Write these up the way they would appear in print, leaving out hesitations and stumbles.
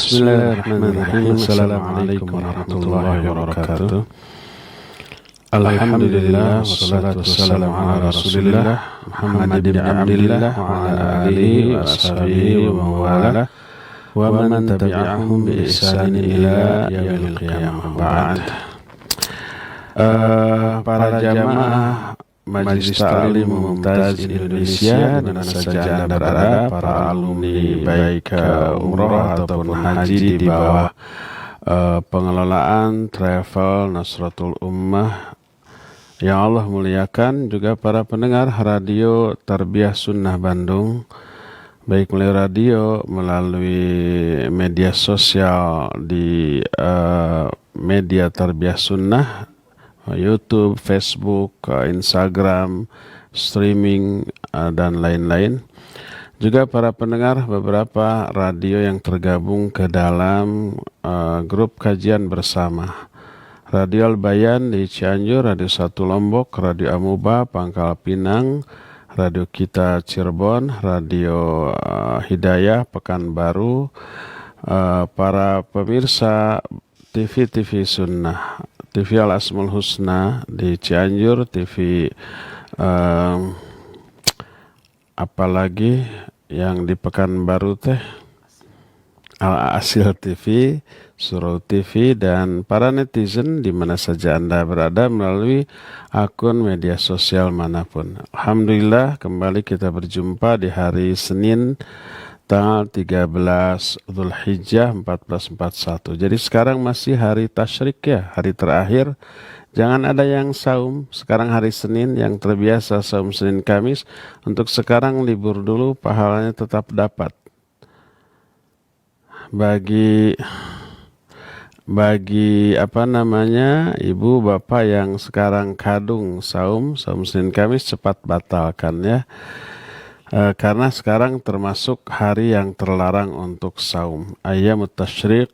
Bismillahirrahmanirrahim. Assalamualaikum warahmatullahi wabarakatuh. Alhamdulillah wassalatu wassalamu ala Rasulillah Muhammad bin Abdillah wa ala alihi wa ashabihi wa mawala wa man tabi'ahum bi ihsanin ila yaumil qiyamah. Ba'd. Para jamaah Majelis Ta'lim Mumtaz Indonesia dan saja Anda berada, para alumni baik umroh ataupun haji di bawah pengelolaan Travel Nasratul Ummah yang Allah muliakan, juga para pendengar radio Tarbiyah Sunnah Bandung, baik melalui radio, melalui media sosial di media Tarbiyah Sunnah, YouTube, Facebook, Instagram, streaming, dan lain-lain. Juga para pendengar beberapa radio yang tergabung ke dalam grup kajian bersama. Radio Al-Bayan di Cianjur, Radio 1 Lombok, Radio Amuba Pangkal Pinang, Radio Kita Cirebon, Radio Hidayah Pekanbaru, para pemirsa TV Sunnah, TV Al Asmaul Husna di Cianjur, TV apalagi yang di Pekanbaru teh, Al Asil TV, Surau TV, dan para netizen di mana saja Anda berada melalui akun media sosial manapun. Alhamdulillah, kembali kita berjumpa di hari Senin tanggal 13 Dzulhijjah 1441. Jadi sekarang masih hari tasyrik ya, hari terakhir. Jangan ada yang saum. Sekarang hari Senin, yang terbiasa saum Senin Kamis, untuk sekarang libur dulu, pahalanya tetap dapat. Bagi ibu bapak yang sekarang kadung saum Senin Kamis, cepat batalkan ya. Karena sekarang termasuk hari yang terlarang untuk saum. Ayyamut tasyriq,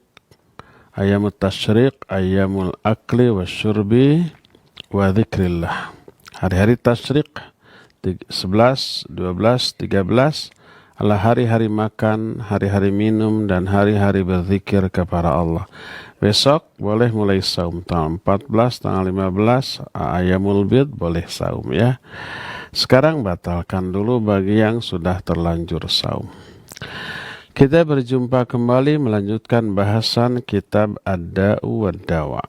ayyamul akli wasyurbi wa dzikrillah. Hari-hari tasyriq 11, 12, 13 adalah hari-hari makan, hari-hari minum, dan hari-hari berzikir kepada Allah. Besok boleh mulai saum, tanggal 14, tanggal 15, ayyamul bid boleh saum ya. Sekarang batalkan dulu bagi yang sudah terlanjur saum. Kita berjumpa kembali melanjutkan bahasan kitab Ad-Da'u wad-Dawa.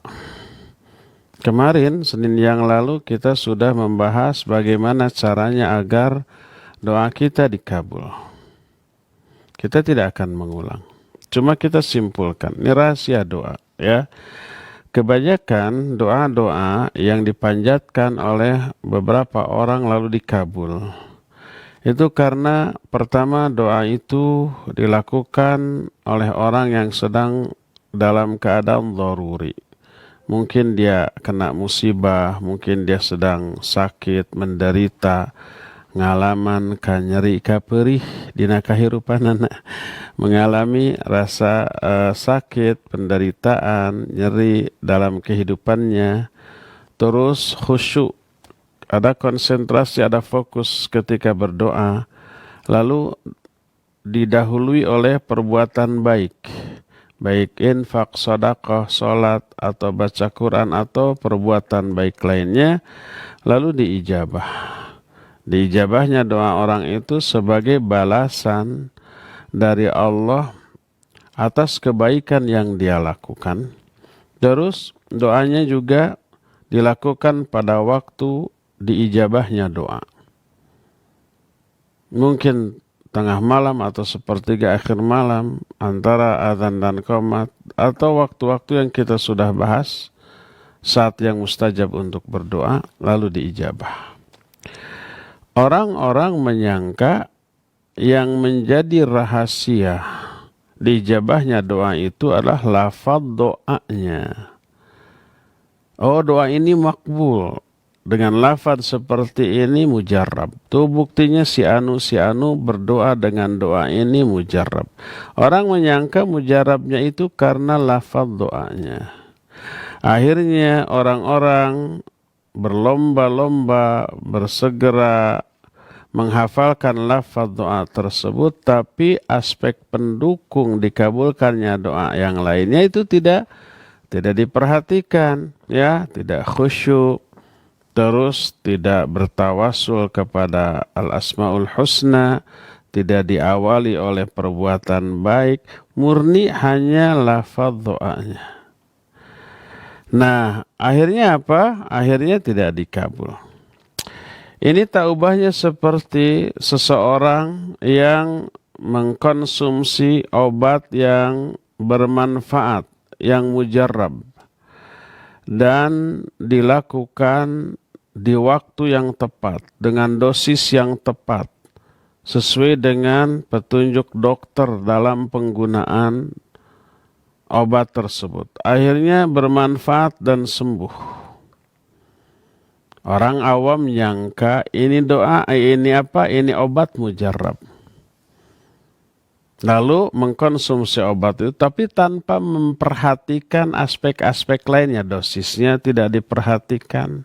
Kemarin, Senin yang lalu, kita sudah membahas bagaimana caranya agar doa kita dikabul. Kita tidak akan mengulang. Cuma kita simpulkan, ini rahasia doa ya. Kebanyakan doa-doa yang dipanjatkan oleh beberapa orang lalu dikabul, itu karena pertama doa itu dilakukan oleh orang yang sedang dalam keadaan dharuri. Mungkin dia kena musibah, mungkin dia sedang sakit, menderita, ngalaman ka nyeri ka perih dina kahirupanana, mengalami rasa sakit, penderitaan, nyeri dalam kehidupannya, terus khusyuk, ada konsentrasi, ada fokus ketika berdoa, lalu didahului oleh perbuatan baik infak, sedekah, salat, atau baca Quran, atau perbuatan baik lainnya, lalu diijabah. Diijabahnya doa orang itu sebagai balasan dari Allah atas kebaikan yang dia lakukan. Terus doanya juga dilakukan pada waktu diijabahnya doa. Mungkin tengah malam atau sepertiga akhir malam, antara azan dan qomat, atau waktu-waktu yang kita sudah bahas, saat yang mustajab untuk berdoa, lalu diijabah. Orang-orang menyangka yang menjadi rahasia diijabahnya doa itu adalah lafaz doanya. Oh, doa ini makbul. Dengan lafaz seperti ini mujarrab. Tuh buktinya si anu berdoa dengan doa ini mujarrab. Orang menyangka mujarrabnya itu karena lafaz doanya. Akhirnya orang-orang berlomba-lomba, bersegera menghafalkan lafaz doa tersebut, tapi aspek pendukung dikabulkannya doa yang lainnya itu tidak diperhatikan, ya, tidak khusyuk, terus tidak bertawasul kepada al-asmaul husna, tidak diawali oleh perbuatan baik, murni hanya lafaz doanya. Nah, akhirnya apa? Akhirnya tidak dikabul. Ini tak ubahnya seperti seseorang yang mengkonsumsi obat yang bermanfaat, yang mujarrab, dan dilakukan di waktu yang tepat, dengan dosis yang tepat, sesuai dengan petunjuk dokter dalam penggunaan obat tersebut. Akhirnya bermanfaat dan sembuh. Orang awam nyangka ini doa, ini apa? Ini obat mujarab. Lalu mengkonsumsi obat itu, tapi tanpa memperhatikan aspek-aspek lainnya. Dosisnya tidak diperhatikan,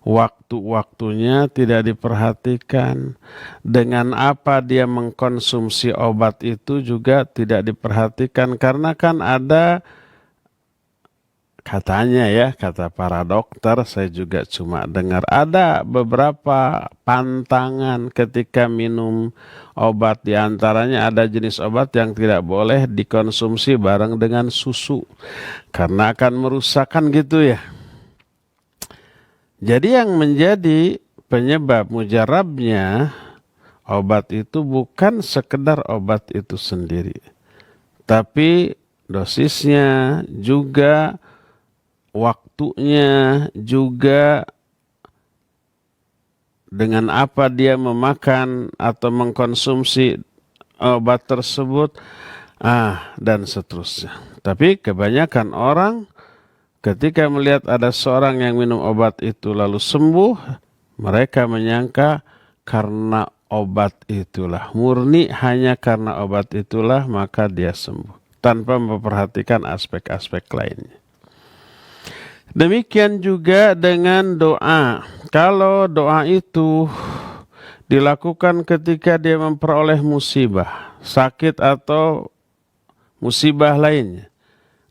waktu-waktunya tidak diperhatikan. Dengan apa dia mengkonsumsi obat itu juga tidak diperhatikan. Karena kan ada, katanya ya, kata para dokter, saya juga cuma dengar, ada beberapa pantangan ketika minum obat. Di antaranya ada jenis obat yang tidak boleh dikonsumsi bareng dengan susu, karena akan merusakkan gitu ya. Jadi yang menjadi penyebab mujarabnya obat itu bukan sekedar obat itu sendiri, tapi dosisnya juga, waktunya juga, dengan apa dia memakan atau mengkonsumsi obat tersebut, dan seterusnya. Tapi kebanyakan orang ketika melihat ada seorang yang minum obat itu lalu sembuh, mereka menyangka karena obat itulah, murni hanya karena obat itulah maka dia sembuh, tanpa memperhatikan aspek-aspek lainnya. Demikian juga dengan doa. Kalau doa itu dilakukan ketika dia memperoleh musibah, sakit atau musibah lainnya.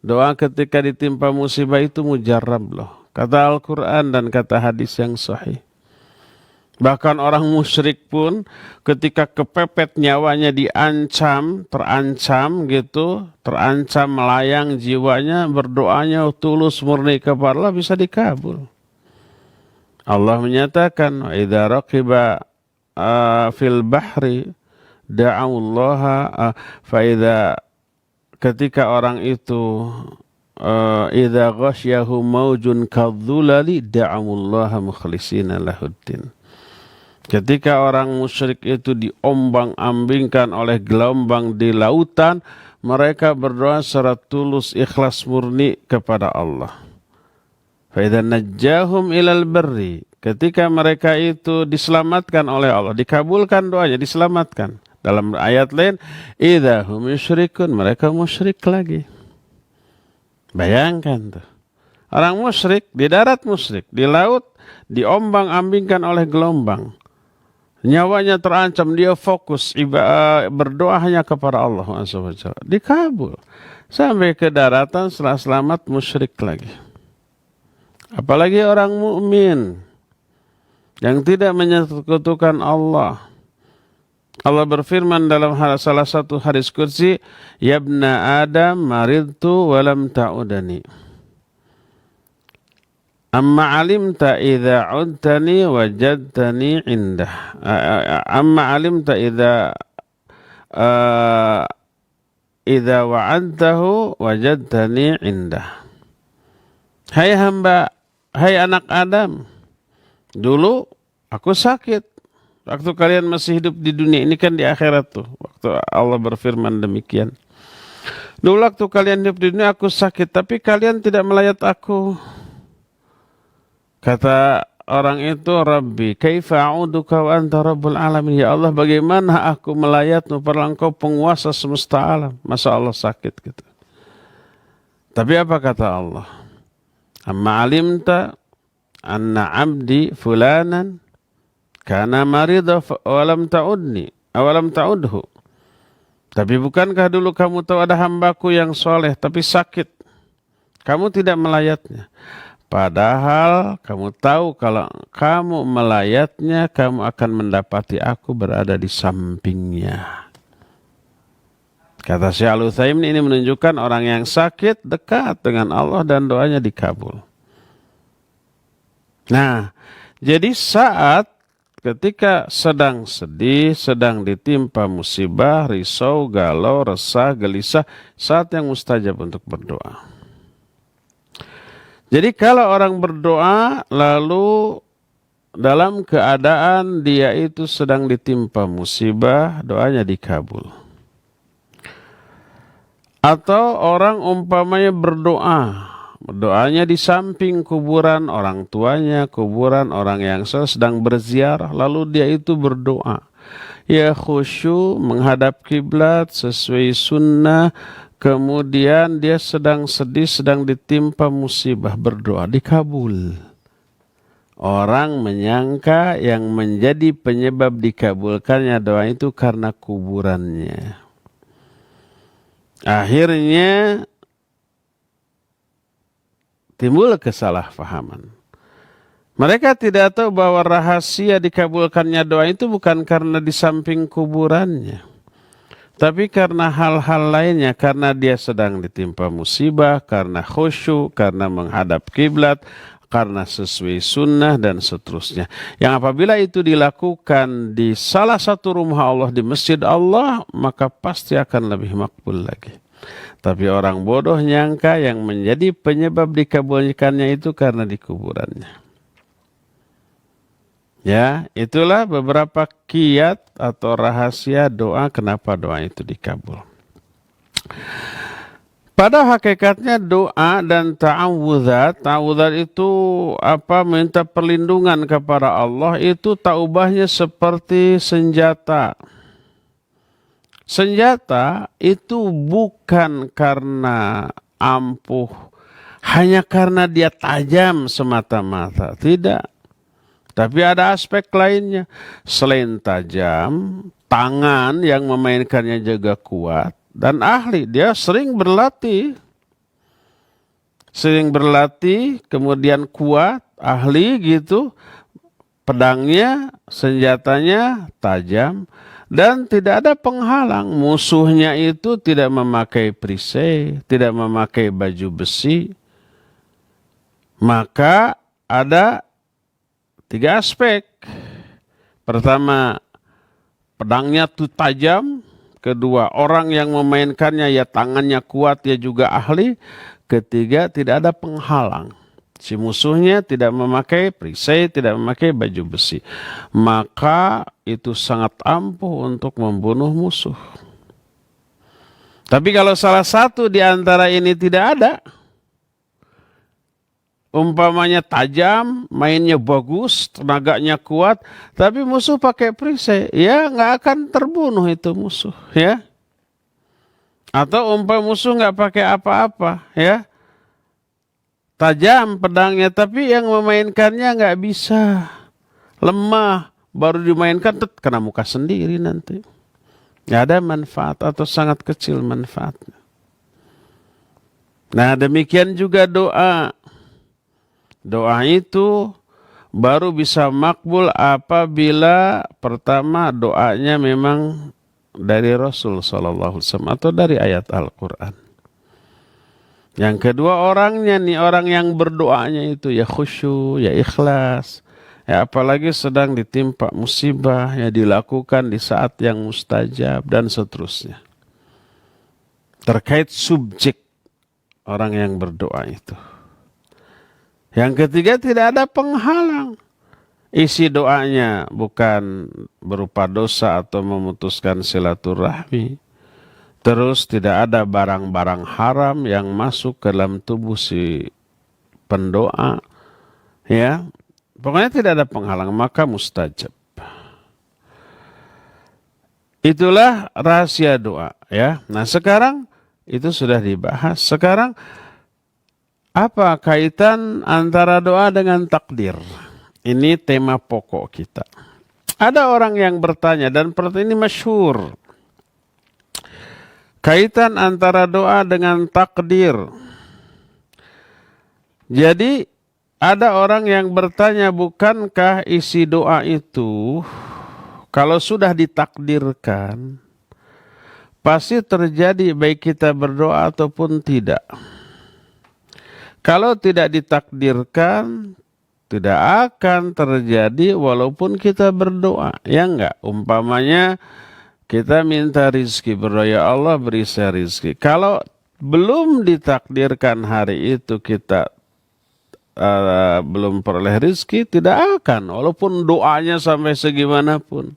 Doa ketika ditimpa musibah itu mujarab loh. Kata Al-Quran dan kata hadis yang sahih. Bahkan orang musyrik pun ketika kepepet nyawanya diancam, terancam gitu, terancam melayang jiwanya, berdoanya tulus murni kepada Allah bisa dikabul. Allah menyatakan, wa idza raqiba fil bahri da'allaha fa idza, ketika orang itu idza ghasyahu maujun kadzulali da'allaha mukhlishina lahuddin. Ketika orang musyrik itu diombang-ambingkan oleh gelombang di lautan, mereka berdoa secara tulus, ikhlas, murni kepada Allah. Fa idza najjahum ilal barri, ketika mereka itu diselamatkan oleh Allah, dikabulkan doanya, diselamatkan. Dalam ayat lain, idza hum yusyrikun, mereka musyrik lagi. Bayangkan tuh. Orang musyrik di darat, musyrik di laut, diombang-ambingkan oleh gelombang. Nyawanya terancam, dia fokus berdoa hanya kepada Allah SWT. Dikabul. Sampai ke daratan, setelah selamat musyrik lagi. Apalagi orang mukmin yang tidak menyekutukan Allah. Allah berfirman dalam salah satu hadis qudsi, ya ibna Adam maridtu walam ta'udani. Amma alimta idza udtani wajadtani indah. Amma alimta idza wa'adtahu wajadtani indah. Hai hamba, hai anak Adam, dulu aku sakit waktu kalian masih hidup di dunia. Ini kan di akhirat tuh, waktu Allah berfirman demikian. Dulu waktu kalian hidup di dunia aku sakit, tapi kalian tidak melayat aku. Kata orang itu, Rabbi, kaifa a'uduka wa anta rabbul alamin. Ya Allah, bagaimana aku melayatmu padahal engkau penguasa semesta alam. Masa Allah sakit gitu. Tapi apa kata Allah? Amma alimta anna abdi fulanan kana marida awalam ta'udni awalam ta'udhu. Tapi bukankah dulu kamu tahu ada hambaku yang soleh tapi sakit, kamu tidak melayatnya. Padahal kamu tahu kalau kamu melayatnya, kamu akan mendapati aku berada di sampingnya. Kata Syekh Al-Utsaimin, ini menunjukkan orang yang sakit dekat dengan Allah dan doanya dikabul. Nah, jadi saat ketika sedang sedih, sedang ditimpa musibah, risau, galau, resah, gelisah, saat yang mustajab untuk berdoa. Jadi kalau orang berdoa lalu dalam keadaan dia itu sedang ditimpa musibah, doanya dikabul. Atau orang umpamanya berdoa, doanya di samping kuburan orang tuanya, kuburan orang yang sedang berziarah, lalu dia itu berdoa. Ya khusyuk menghadap kiblat sesuai sunnah. Kemudian dia sedang sedih, sedang ditimpa musibah, berdoa, dikabul. Orang menyangka yang menjadi penyebab dikabulkannya doa itu karena kuburannya. Akhirnya timbul kesalahpahaman. Mereka tidak tahu bahwa rahasia dikabulkannya doa itu bukan karena di samping kuburannya, tapi karena hal-hal lainnya, karena dia sedang ditimpa musibah, karena khusyuk, karena menghadap kiblat, karena sesuai sunnah, dan seterusnya. Yang apabila itu dilakukan di salah satu rumah Allah, di masjid Allah, maka pasti akan lebih makbul lagi. Tapi orang bodoh nyangka yang menjadi penyebab dikabulkannya itu karena di kuburannya. Ya, itulah beberapa kiat atau rahasia doa kenapa doa itu dikabul. Pada hakikatnya doa dan ta'awudzat itu minta perlindungan kepada Allah, itu taubahnya seperti senjata. Senjata itu bukan karena ampuh, hanya karena dia tajam semata-mata, tidak. Tapi ada aspek lainnya. Selain tajam, tangan yang memainkannya juga kuat dan ahli. Dia sering berlatih. Kemudian kuat, ahli gitu. Pedangnya, senjatanya tajam. Dan tidak ada penghalang. Musuhnya itu tidak memakai perisai, tidak memakai baju besi. Maka ada 3 aspek. Pertama, pedangnya itu tajam. Kedua, orang yang memainkannya ya tangannya kuat, ya juga ahli. Ketiga, tidak ada penghalang. Si musuhnya tidak memakai perisai, tidak memakai baju besi. Maka itu sangat ampuh untuk membunuh musuh. Tapi kalau salah satu di antara ini tidak ada, umpamanya tajam, mainnya bagus, tenaganya kuat, tapi musuh pakai perisai, ya nggak akan terbunuh itu musuh, ya. Atau musuh nggak pakai apa-apa, ya. Tajam pedangnya, tapi yang memainkannya nggak bisa, lemah, baru dimainkan kena muka sendiri nanti. Nggak ada manfaat atau sangat kecil manfaatnya. Nah, demikian juga doa. Doa itu baru bisa makbul apabila pertama doanya memang dari Rasul SAW atau dari ayat Al-Quran. Yang kedua orangnya nih, orang yang berdoanya itu ya khusyuk, ya ikhlas. Ya apalagi sedang ditimpa musibah, ya dilakukan di saat yang mustajab dan seterusnya. Terkait subjek orang yang berdoa itu. Yang ketiga, tidak ada penghalang. Isi doanya bukan berupa dosa atau memutuskan silaturahmi. Terus tidak ada barang-barang haram yang masuk ke dalam tubuh si pendoa. Ya, pokoknya tidak ada penghalang, maka mustajab. Itulah rahasia doa, ya. Nah, sekarang itu sudah dibahas. Sekarang apa kaitan antara doa dengan takdir? Ini tema pokok kita. Ada orang yang bertanya, dan pertanyaan ini masyhur. Kaitan antara doa dengan takdir. Jadi ada orang yang bertanya, bukankah isi doa itu kalau sudah ditakdirkan pasti terjadi baik kita berdoa ataupun tidak. Kalau tidak ditakdirkan tidak akan terjadi walaupun kita berdoa. Ya enggak? Umpamanya kita minta rizki, berdoa, ya Allah beri saya rizki. Kalau belum ditakdirkan hari itu kita belum peroleh rizki, tidak akan, walaupun doanya sampai segimanapun.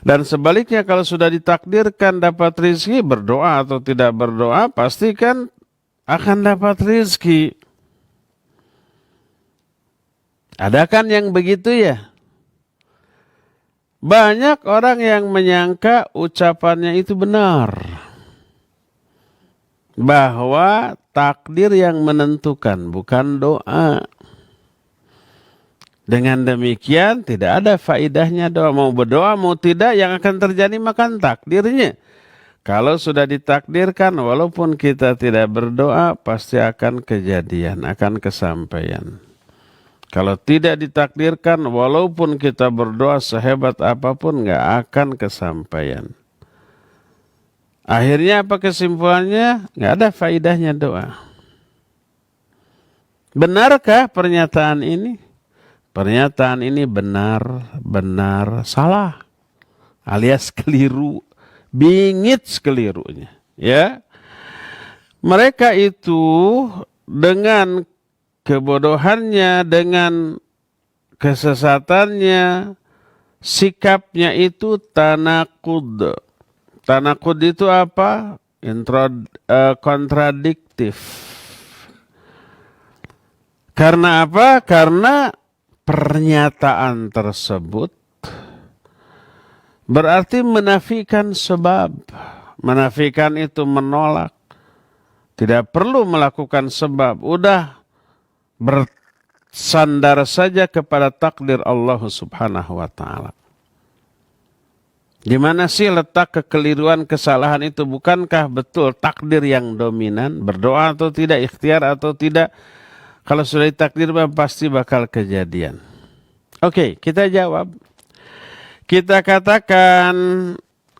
Dan sebaliknya kalau sudah ditakdirkan dapat rizki, berdoa atau tidak berdoa, pastikan akan dapat rizki. Ada kan yang begitu ya? Banyak orang yang menyangka ucapannya itu benar. Bahwa takdir yang menentukan, bukan doa. Dengan demikian tidak ada faedahnya doa. Mau berdoa mau tidak, yang akan terjadi makan takdirnya. Kalau sudah ditakdirkan walaupun kita tidak berdoa pasti akan kejadian, akan kesampaian. Kalau tidak ditakdirkan walaupun kita berdoa sehebat apapun nggak akan kesampaian. Akhirnya apa kesimpulannya? Nggak ada faedahnya doa. Benarkah pernyataan ini? Pernyataan ini benar salah, alias keliru, bingit kelirunya. Ya, mereka itu dengan kebodohannya, dengan kesesatannya, sikapnya itu tanakud. Tanakud itu apa? Kontradiktif. Karena apa? Karena pernyataan tersebut berarti menafikan sebab. Menafikan itu menolak. Tidak perlu melakukan sebab. Udah bersandar saja kepada takdir Allah Subhanahu wa ta'ala. Di mana sih letak kekeliruan, kesalahan itu? Bukankah betul takdir yang dominan? Berdoa atau tidak, ikhtiar atau tidak? Kalau sudah ditakdir pasti bakal kejadian. Oke, kita jawab. Kita katakan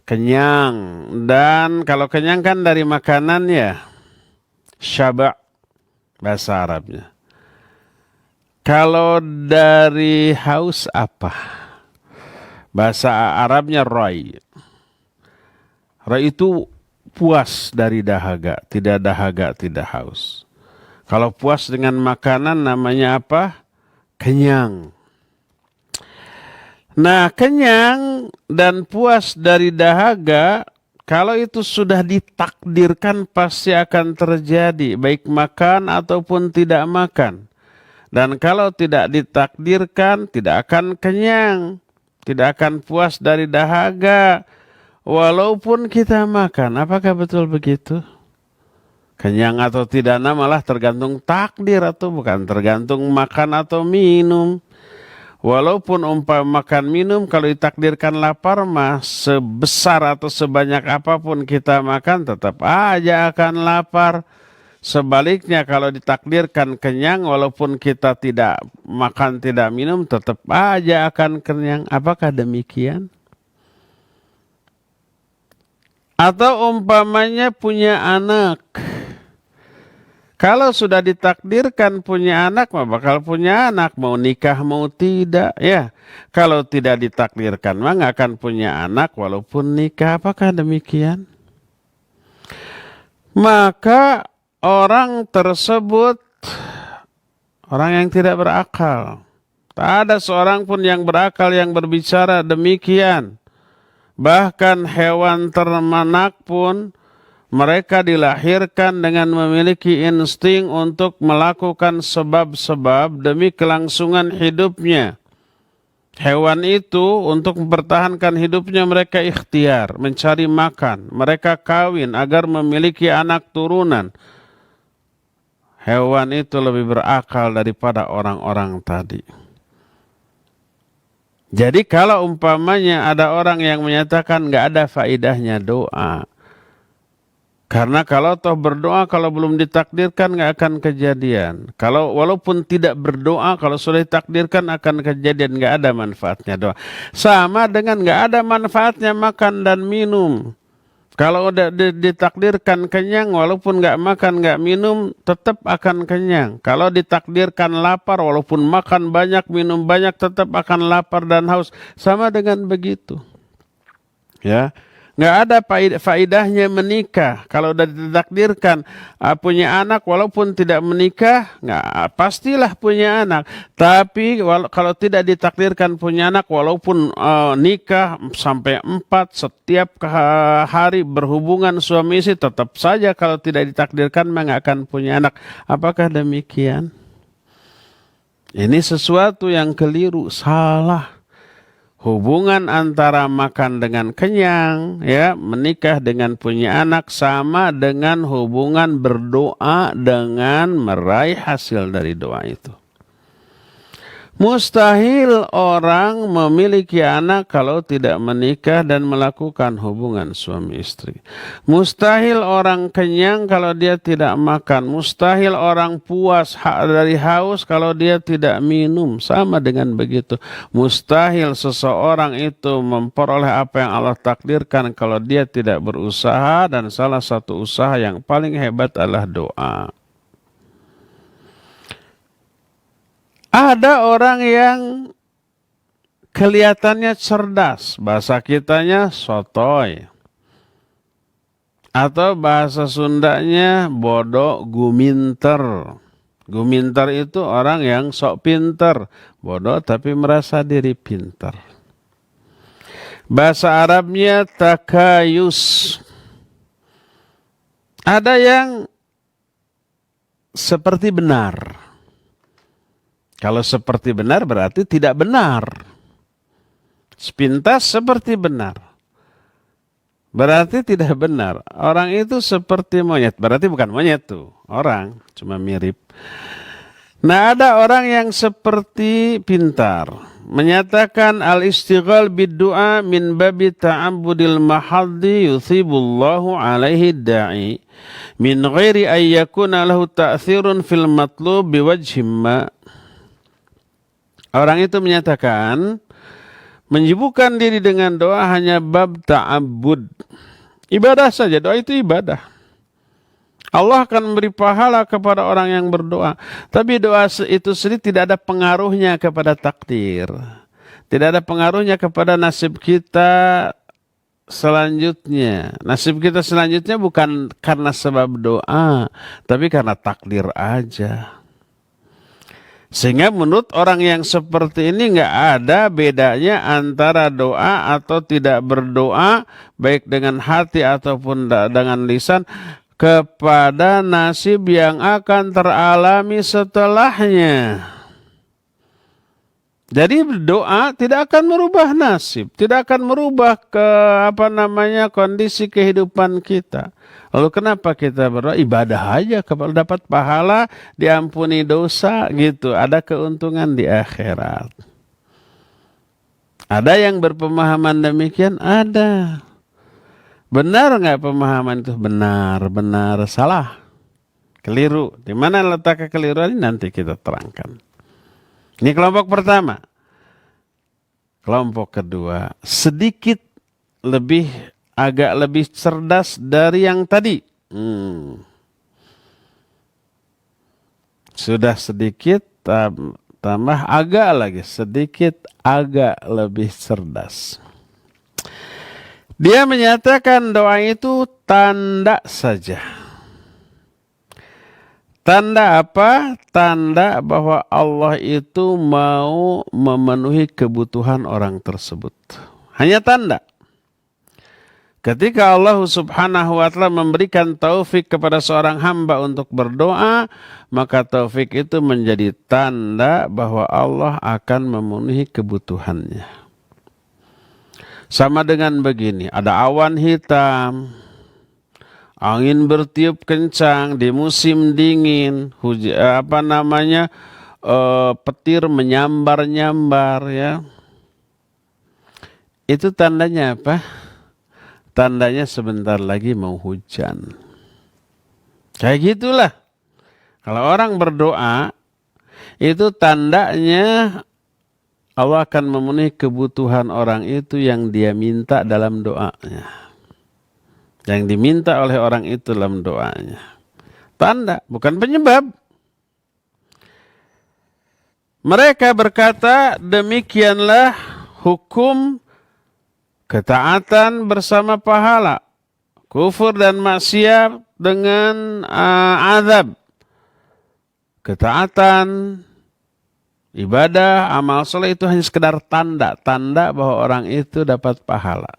kenyang. Dan kalau kenyang kan dari makanan ya. Syaba' bahasa Arabnya. Kalau dari haus apa? Bahasa Arabnya rai. Rai itu puas dari dahaga. Tidak dahaga, tidak haus. Kalau puas dengan makanan namanya apa? Kenyang. Nah, kenyang dan puas dari dahaga, kalau itu sudah ditakdirkan pasti akan terjadi. Baik makan ataupun tidak makan. Dan kalau tidak ditakdirkan, tidak akan kenyang. Tidak akan puas dari dahaga. Walaupun kita makan. Apakah betul begitu? Kenyang atau tidak malah tergantung takdir atau bukan. Tergantung makan atau minum. Walaupun makan minum kalau ditakdirkan lapar mah sebesar atau sebanyak apapun kita makan tetap aja akan lapar. Sebaliknya kalau ditakdirkan kenyang walaupun kita tidak makan tidak minum tetap aja akan kenyang. Apakah demikian? Atau umpamanya punya anak. Kalau sudah ditakdirkan punya anak mah bakal punya anak, mau nikah mau tidak ya. Kalau tidak ditakdirkan mah nggak akan punya anak walaupun nikah. Apakah demikian? Maka orang tersebut orang yang tidak berakal. Tak ada seorang pun yang berakal yang berbicara demikian. Bahkan hewan ternak pun mereka dilahirkan dengan memiliki insting untuk melakukan sebab-sebab demi kelangsungan hidupnya. Hewan itu untuk mempertahankan hidupnya mereka ikhtiar, mencari makan. Mereka kawin agar memiliki anak turunan. Hewan itu lebih berakal daripada orang-orang tadi. Jadi kalau umpamanya ada orang yang menyatakan nggak ada faedahnya doa, karena kalau toh berdoa kalau belum ditakdirkan nggak akan kejadian. Kalau walaupun tidak berdoa kalau sudah ditakdirkan akan kejadian, nggak ada manfaatnya doa. Sama dengan nggak ada manfaatnya makan dan minum. Kalau udah ditakdirkan kenyang, walaupun nggak makan, nggak minum, tetap akan kenyang. Kalau ditakdirkan lapar, walaupun makan banyak, minum banyak, tetap akan lapar dan haus. Sama dengan begitu. Ya, nggak ada faedahnya menikah. Kalau udah ditakdirkan punya anak, walaupun tidak menikah, nggak pastilah punya anak. Tapi kalau tidak ditakdirkan punya anak, walaupun nikah sampai 4 setiap hari berhubungan suami istri, tetap saja kalau tidak ditakdirkan nggak akan punya anak. Apakah demikian? Ini sesuatu yang keliru, salah. Hubungan antara makan dengan kenyang, ya, menikah dengan punya anak sama dengan hubungan berdoa dengan meraih hasil dari doa itu. Mustahil orang memiliki anak kalau tidak menikah dan melakukan hubungan suami istri. Mustahil orang kenyang kalau dia tidak makan. Mustahil orang puas dari haus kalau dia tidak minum. Sama dengan begitu. Mustahil seseorang itu memperoleh apa yang Allah takdirkan kalau dia tidak berusaha, dan salah satu usaha yang paling hebat adalah doa. Ada orang yang kelihatannya cerdas, bahasa kitanya sotoy. Atau bahasa Sundanya bodoh guminter. Guminter itu orang yang sok pinter, bodoh tapi merasa diri pinter. Bahasa Arabnya takayus. Ada yang seperti benar. Kalau seperti benar berarti tidak benar. Sepintas seperti benar, berarti tidak benar. Orang itu seperti monyet, berarti bukan monyet tuh. Orang, cuma mirip. Nah, ada orang yang seperti pintar. Menyatakan al-istighal bid-du'a min babi ta'abbudil mahaddi yuthibullahu alaihi da'i. Min ghairi ayyakuna lahu ta'thirun fil matlub biwajhim ma. Orang itu menyatakan menyibukkan diri dengan doa hanya bab ta'abbud. Ibadah saja, doa itu ibadah. Allah akan memberi pahala kepada orang yang berdoa. Tapi doa itu sendiri tidak ada pengaruhnya kepada takdir. Tidak ada pengaruhnya kepada nasib kita selanjutnya. Nasib kita selanjutnya bukan karena sebab doa, tapi karena takdir aja. Sehingga menurut orang yang seperti ini nggak ada bedanya antara doa atau tidak berdoa, baik dengan hati ataupun dengan lisan, kepada nasib yang akan teralami setelahnya. Jadi doa tidak akan merubah nasib, tidak akan merubah kondisi kehidupan kita. Lalu kenapa kita berdoa? Ibadah aja, kalau dapat pahala, diampuni dosa, gitu. Ada keuntungan di akhirat. Ada yang berpemahaman demikian? Ada. Benar nggak pemahaman itu? Benar, salah, keliru. Di mana letak kekeliruan ini nanti kita terangkan. Ini kelompok pertama. Kelompok kedua, agak lebih cerdas dari yang tadi. Sudah sedikit, tambah agak lagi, sedikit agak lebih cerdas. Dia menyatakan doa itu tanda saja. Tanda apa? Tanda bahwa Allah itu mau memenuhi kebutuhan orang tersebut. Hanya tanda. Ketika Allah subhanahu wa ta'ala memberikan taufik kepada seorang hamba untuk berdoa, maka taufik itu menjadi tanda bahwa Allah akan memenuhi kebutuhannya. Sama dengan begini, ada awan hitam, angin bertiup kencang di musim dingin, petir menyambar-nyambar, ya. Itu tandanya apa? Tandanya sebentar lagi mau hujan. Kayak gitulah. Kalau orang berdoa, itu tandanya Allah akan memenuhi kebutuhan orang itu yang dia minta dalam doanya. Yang diminta oleh orang itu dalam doanya. Tanda, bukan penyebab. Mereka berkata, demikianlah hukum ketaatan bersama pahala. Kufur dan maksiat dengan azab. Ketaatan, ibadah, amal soleh itu hanya sekedar tanda. Tanda bahwa orang itu dapat pahala.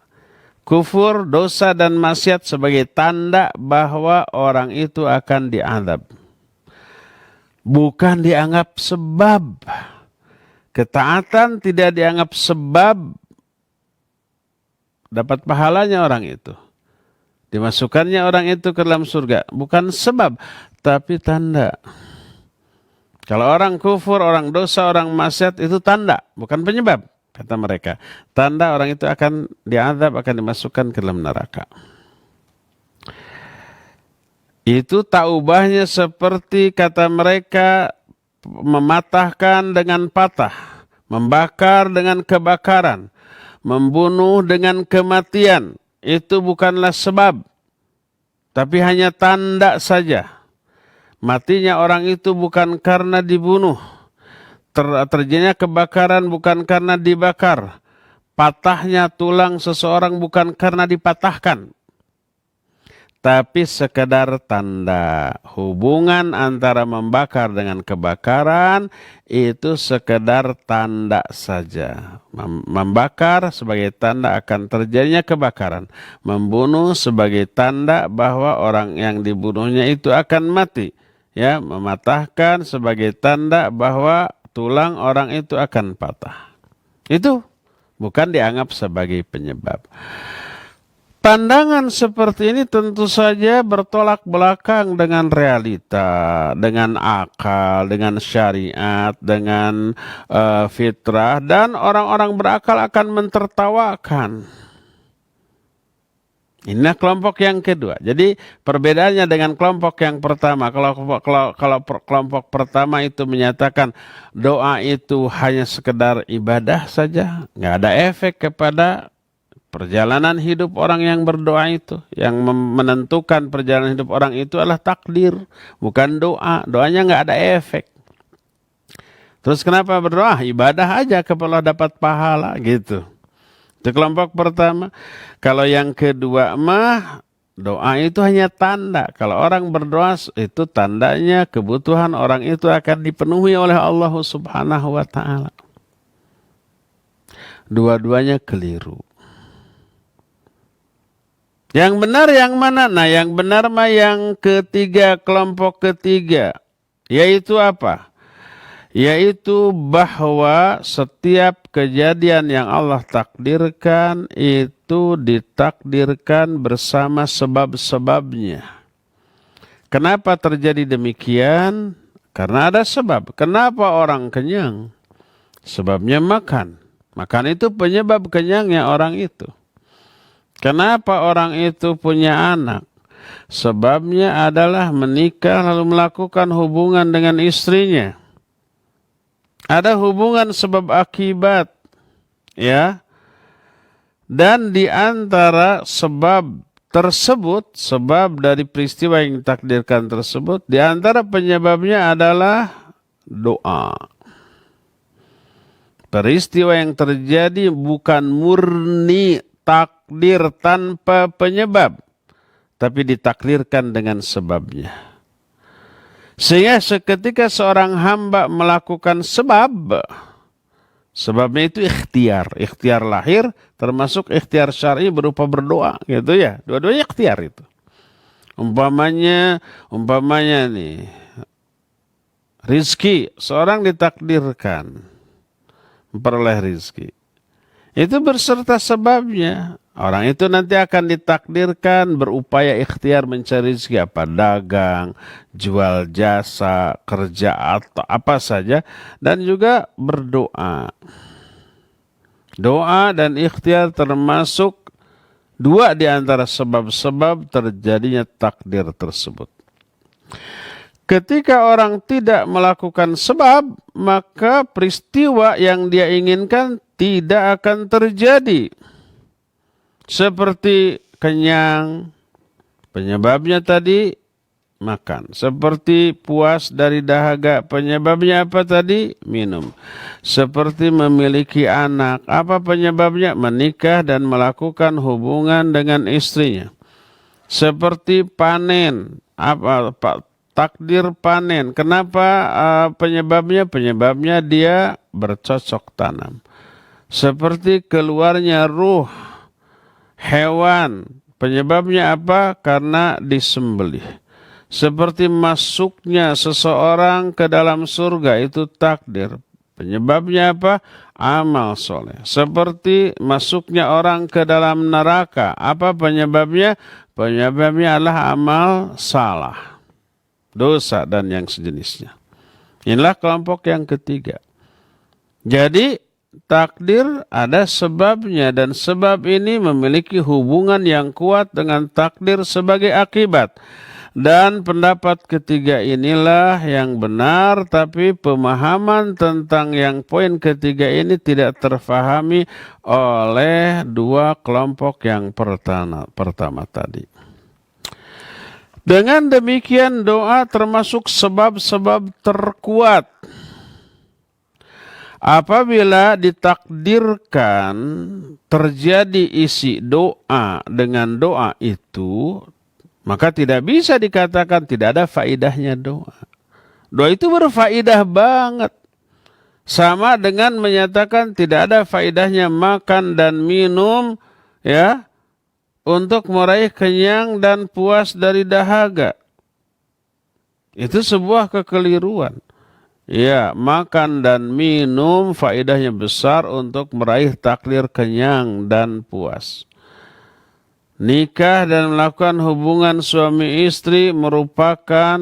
Kufur, dosa dan maksiat sebagai tanda bahwa orang itu akan diazab. Bukan dianggap sebab. Ketaatan tidak dianggap sebab dapat pahalanya orang itu. Dimasukkannya orang itu ke dalam surga. Bukan sebab, tapi tanda. Kalau orang kufur, orang dosa, orang maksiat itu tanda, bukan penyebab, kata mereka. Tanda orang itu akan diazab, akan dimasukkan ke dalam neraka. Itu tak ubahnya seperti kata mereka, mematahkan dengan patah, membakar dengan kebakaran, membunuh dengan kematian. Itu bukanlah sebab, tapi hanya tanda saja. Matinya orang itu bukan karena dibunuh. Terjadinya kebakaran bukan karena dibakar. Patahnya tulang seseorang bukan karena dipatahkan. Tapi sekedar tanda. Hubungan antara membakar dengan kebakaran itu sekedar tanda saja. Membakar sebagai tanda akan terjadinya kebakaran. Membunuh sebagai tanda bahwa orang yang dibunuhnya itu akan mati. Ya, mematahkan sebagai tanda bahwa tulang orang itu akan patah. Itu bukan dianggap sebagai penyebab. Pandangan seperti ini tentu saja bertolak belakang dengan realita, dengan akal, dengan syariat, dengan fitrah, dan orang-orang berakal akan mentertawakan. Inilah kelompok yang kedua. Jadi perbedaannya dengan kelompok yang pertama. Kalau kelompok pertama itu menyatakan doa itu hanya sekedar ibadah saja, nggak ada efek kepada perjalanan hidup orang yang berdoa itu. Yang menentukan perjalanan hidup orang itu adalah takdir, bukan doa. Doanya nggak ada efek. Terus kenapa berdoa? Ibadah aja kepada dapat pahala gitu. Itu kelompok pertama. Kalau yang kedua mah doa itu hanya tanda. Kalau orang berdoa itu tandanya kebutuhan orang itu akan dipenuhi oleh Allah Subhanahu wa taala. Dua-duanya keliru. Yang benar yang mana? Nah, yang benar mah yang ketiga, kelompok ketiga. Yaitu apa? Yaitu bahwa setiap kejadian yang Allah takdirkan itu ditakdirkan bersama sebab-sebabnya. Kenapa terjadi demikian? Karena ada sebab. Kenapa orang kenyang? Sebabnya makan. Makan itu penyebab kenyangnya orang itu. Kenapa orang itu punya anak? Sebabnya adalah menikah lalu melakukan hubungan dengan istrinya. Ada hubungan sebab akibat, ya. Dan di antara sebab tersebut, sebab dari peristiwa yang ditakdirkan tersebut, di antara penyebabnya adalah doa. Peristiwa yang terjadi bukan murni takdir tanpa penyebab, tapi ditakdirkan dengan sebabnya. Sehingga seketika seorang hamba melakukan sebab, sebabnya itu ikhtiar. Ikhtiar lahir termasuk ikhtiar syar'i berupa berdoa, gitu ya. Dua-duanya ikhtiar itu. Umpamanya nih, rizki, seorang ditakdirkan memperoleh rizki. Itu berserta sebabnya. Orang itu nanti akan ditakdirkan berupaya ikhtiar mencari rezeki apa? Dagang, jual jasa, kerja atau apa saja. Dan juga berdoa. Doa dan ikhtiar termasuk dua di antara sebab-sebab terjadinya takdir tersebut. Ketika orang tidak melakukan sebab, maka peristiwa yang dia inginkan tidak akan terjadi. Seperti kenyang, penyebabnya tadi makan. Seperti puas dari dahaga, penyebabnya apa tadi? Minum. Seperti memiliki anak, apa penyebabnya? Menikah dan melakukan hubungan dengan istrinya. Seperti panen, apa takdir panen. Kenapa penyebabnya? Penyebabnya dia bercocok tanam. Seperti keluarnya ruh hewan. Penyebabnya apa? Karena disembelih. Seperti masuknya seseorang ke dalam surga, itu takdir. Penyebabnya apa? Amal soleh. Seperti masuknya orang ke dalam neraka. Apa penyebabnya? Penyebabnya adalah amal salah, dosa dan yang sejenisnya. Inilah kelompok yang ketiga. Jadi takdir ada sebabnya, dan sebab ini memiliki hubungan yang kuat dengan takdir sebagai akibat. Dan pendapat ketiga inilah yang benar, tapi pemahaman tentang yang poin ketiga ini tidak terfahami oleh dua kelompok yang pertama tadi. Dengan demikian doa termasuk sebab-sebab terkuat. Apabila ditakdirkan terjadi isi doa dengan doa itu, maka tidak bisa dikatakan tidak ada faidahnya doa. Doa itu berfaidah banget. Sama dengan menyatakan tidak ada faidahnya makan dan minum, ya, untuk meraih kenyang dan puas dari dahaga. Itu sebuah kekeliruan. Ya, makan dan minum faedahnya besar untuk meraih takdir kenyang dan puas. Nikah dan melakukan hubungan suami istri merupakan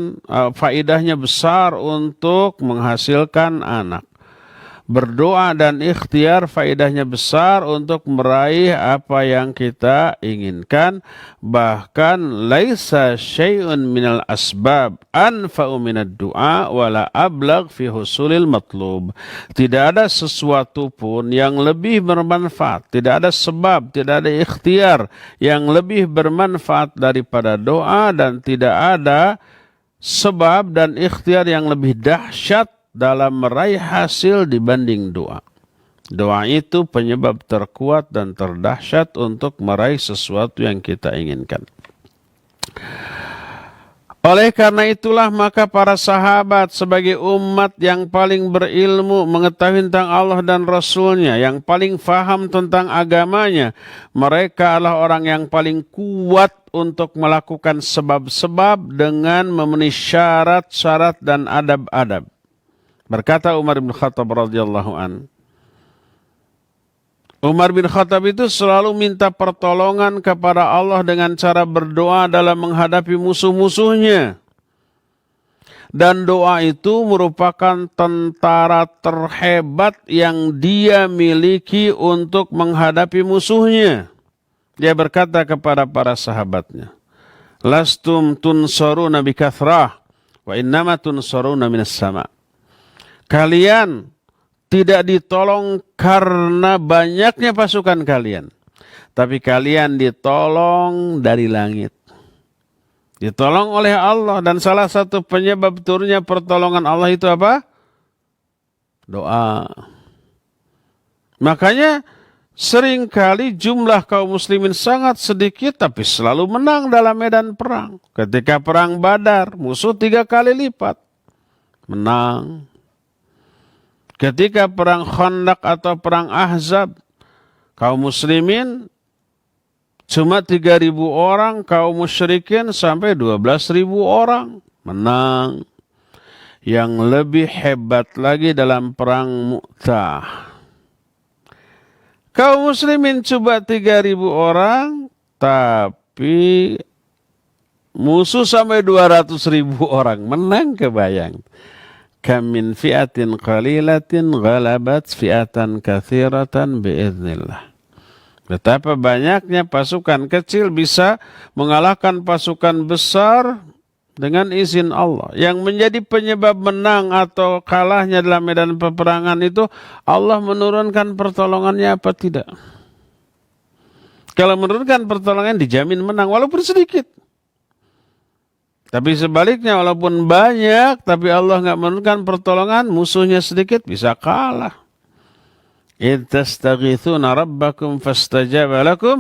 faedahnya besar untuk menghasilkan anak. Berdoa dan ikhtiar faedahnya besar untuk meraih apa yang kita inginkan. Bahkan laisa syai'un minal asbab anfa'u minad du'a wala ablagh fi husulil matlub. Tidak ada sesuatu pun yang lebih bermanfaat, tidak ada sebab, tidak ada ikhtiar yang lebih bermanfaat daripada doa, dan tidak ada sebab dan ikhtiar yang lebih dahsyat dalam meraih hasil dibanding doa. Doa itu penyebab terkuat dan terdahsyat untuk meraih sesuatu yang kita inginkan. Oleh karena itulah maka para sahabat sebagai umat yang paling berilmu, mengetahui tentang Allah dan Rasulnya, yang paling faham tentang agamanya, mereka adalah orang yang paling kuat untuk melakukan sebab-sebab dengan memenuhi syarat-syarat dan adab-adab. Berkata Umar bin Khattab radhiyallahu an, Umar bin Khattab itu selalu minta pertolongan kepada Allah dengan cara berdoa dalam menghadapi musuh-musuhnya. Dan doa itu merupakan tentara terhebat yang dia miliki untuk menghadapi musuhnya. Dia berkata kepada para sahabatnya, "Lastum tunsaruna bikathrah, wa innama tunsaruna minas sama." Kalian tidak ditolong karena banyaknya pasukan kalian, tapi kalian ditolong dari langit. Ditolong oleh Allah, dan salah satu penyebab turunnya pertolongan Allah itu apa? Doa. Makanya seringkali jumlah kaum muslimin sangat sedikit, tapi selalu menang dalam medan perang. Ketika perang Badar, musuh 3 kali lipat, menang. Ketika perang Khandaq atau perang Ahzab, kaum muslimin cuma 3.000 orang, kaum musyrikin sampai 12.000 orang, menang. Yang lebih hebat lagi dalam perang Mu'tah, kaum muslimin coba 3.000 orang, tapi musuh sampai 200.000 orang, menang, kebayang. Kam min fi'atin qalilatin ghalabat fi'atan katsiratan biiznillah. Betapa banyaknya pasukan kecil bisa mengalahkan pasukan besar dengan izin Allah. Yang menjadi penyebab menang atau kalahnya dalam medan peperangan itu Allah menurunkan pertolongannya apa tidak. Kalau menurunkan pertolongan dijamin menang walaupun sedikit. Tapi sebaliknya walaupun banyak tapi Allah nggak menurunkan pertolongan, musuhnya sedikit bisa kalah. إِذْ تَسْتَغِيثُونَ رَبَّكُمْ فَاسْتَجَابَ لَكُمْ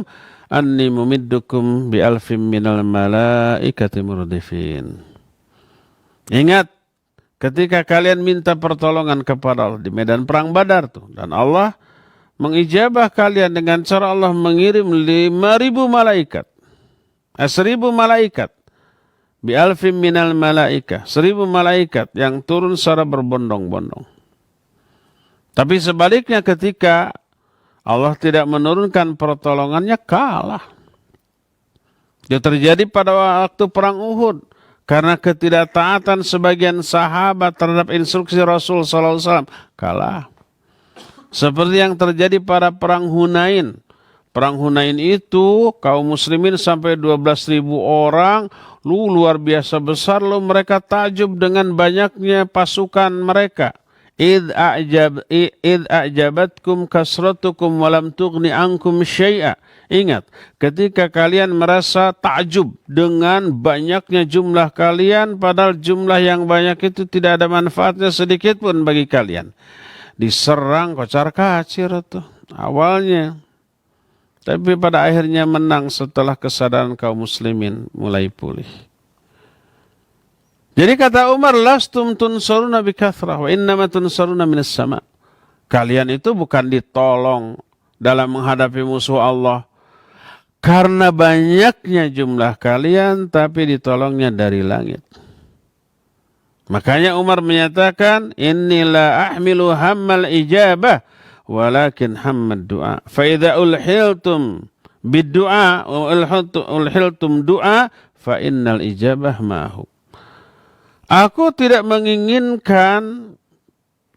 أَنِّي مُمِدُّكُمْ بِأَلْفٍ مِّنَ الْمَلَائِكَةِ مُرْدِفِينَ. Ingat ketika kalian minta pertolongan kepada Allah di medan perang Badar tuh, dan Allah mengijabah kalian dengan cara Allah mengirim 5.000 malaikat. 1.000 malaikat. Bi-alfim minal malaikah. 1.000 malaikat yang turun secara berbondong-bondong. Tapi sebaliknya ketika Allah tidak menurunkan pertolongannya kalah. Itu terjadi pada waktu perang Uhud. Karena ketidaktaatan sebagian sahabat terhadap instruksi Rasul SAW. Kalah. Seperti yang terjadi pada perang Hunain. Perang Hunain itu kaum muslimin sampai 12.000 orang. Luar biasa besar. Lalu mereka takjub dengan banyaknya pasukan mereka. Id a'jabatkum kasratukum walam tughni ankum syai'a. Ingat, ketika kalian merasa takjub dengan banyaknya jumlah kalian, padahal jumlah yang banyak itu tidak ada manfaatnya sedikit pun bagi kalian. Diserang kocar-kacir tuh awalnya. Tapi pada akhirnya menang setelah kesadaran kaum muslimin mulai pulih. Jadi kata Umar, lastum tunsaruna bikathrah wa innama tunsaruna minas sama. Kalian itu bukan ditolong dalam menghadapi musuh Allah karena banyaknya jumlah kalian, tapi ditolongnya dari langit. Makanya Umar menyatakan, inni la ahmilu hammal ijabah walakin hammad du'a. Fa idza ulhiltum bid-du'a wa ulhiltum du'a fa innal ijabah ma'hu. Aku tidak menginginkan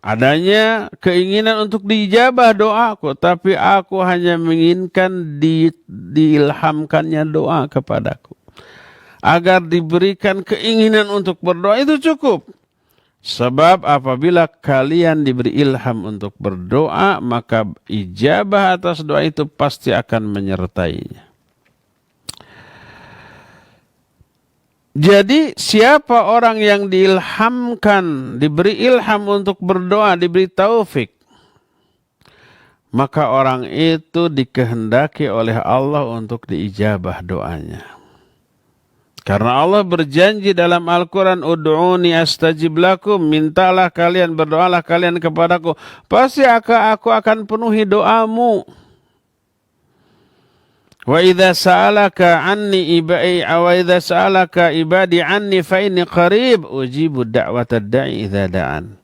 adanya keinginan untuk diijabah doaku, tapi aku hanya menginginkan diilhamkannya doa kepadaku. Agar diberikan keinginan untuk berdoa itu cukup. Sebab apabila kalian diberi ilham untuk berdoa, maka ijabah atas doa itu pasti akan menyertainya. Jadi siapa orang yang diilhamkan, diberi ilham untuk berdoa, diberi taufik, maka orang itu dikehendaki oleh Allah untuk diijabah doanya. Karena Allah berjanji dalam Al-Quran, Ud'uni astajib lakum, mintalah kalian, berdoalah kalian kepadaku, pasti aku akan penuhi doamu. Wa idza sa'alaka ibadi anni fa inni qarib ujibu da'watad da'i idza da'an.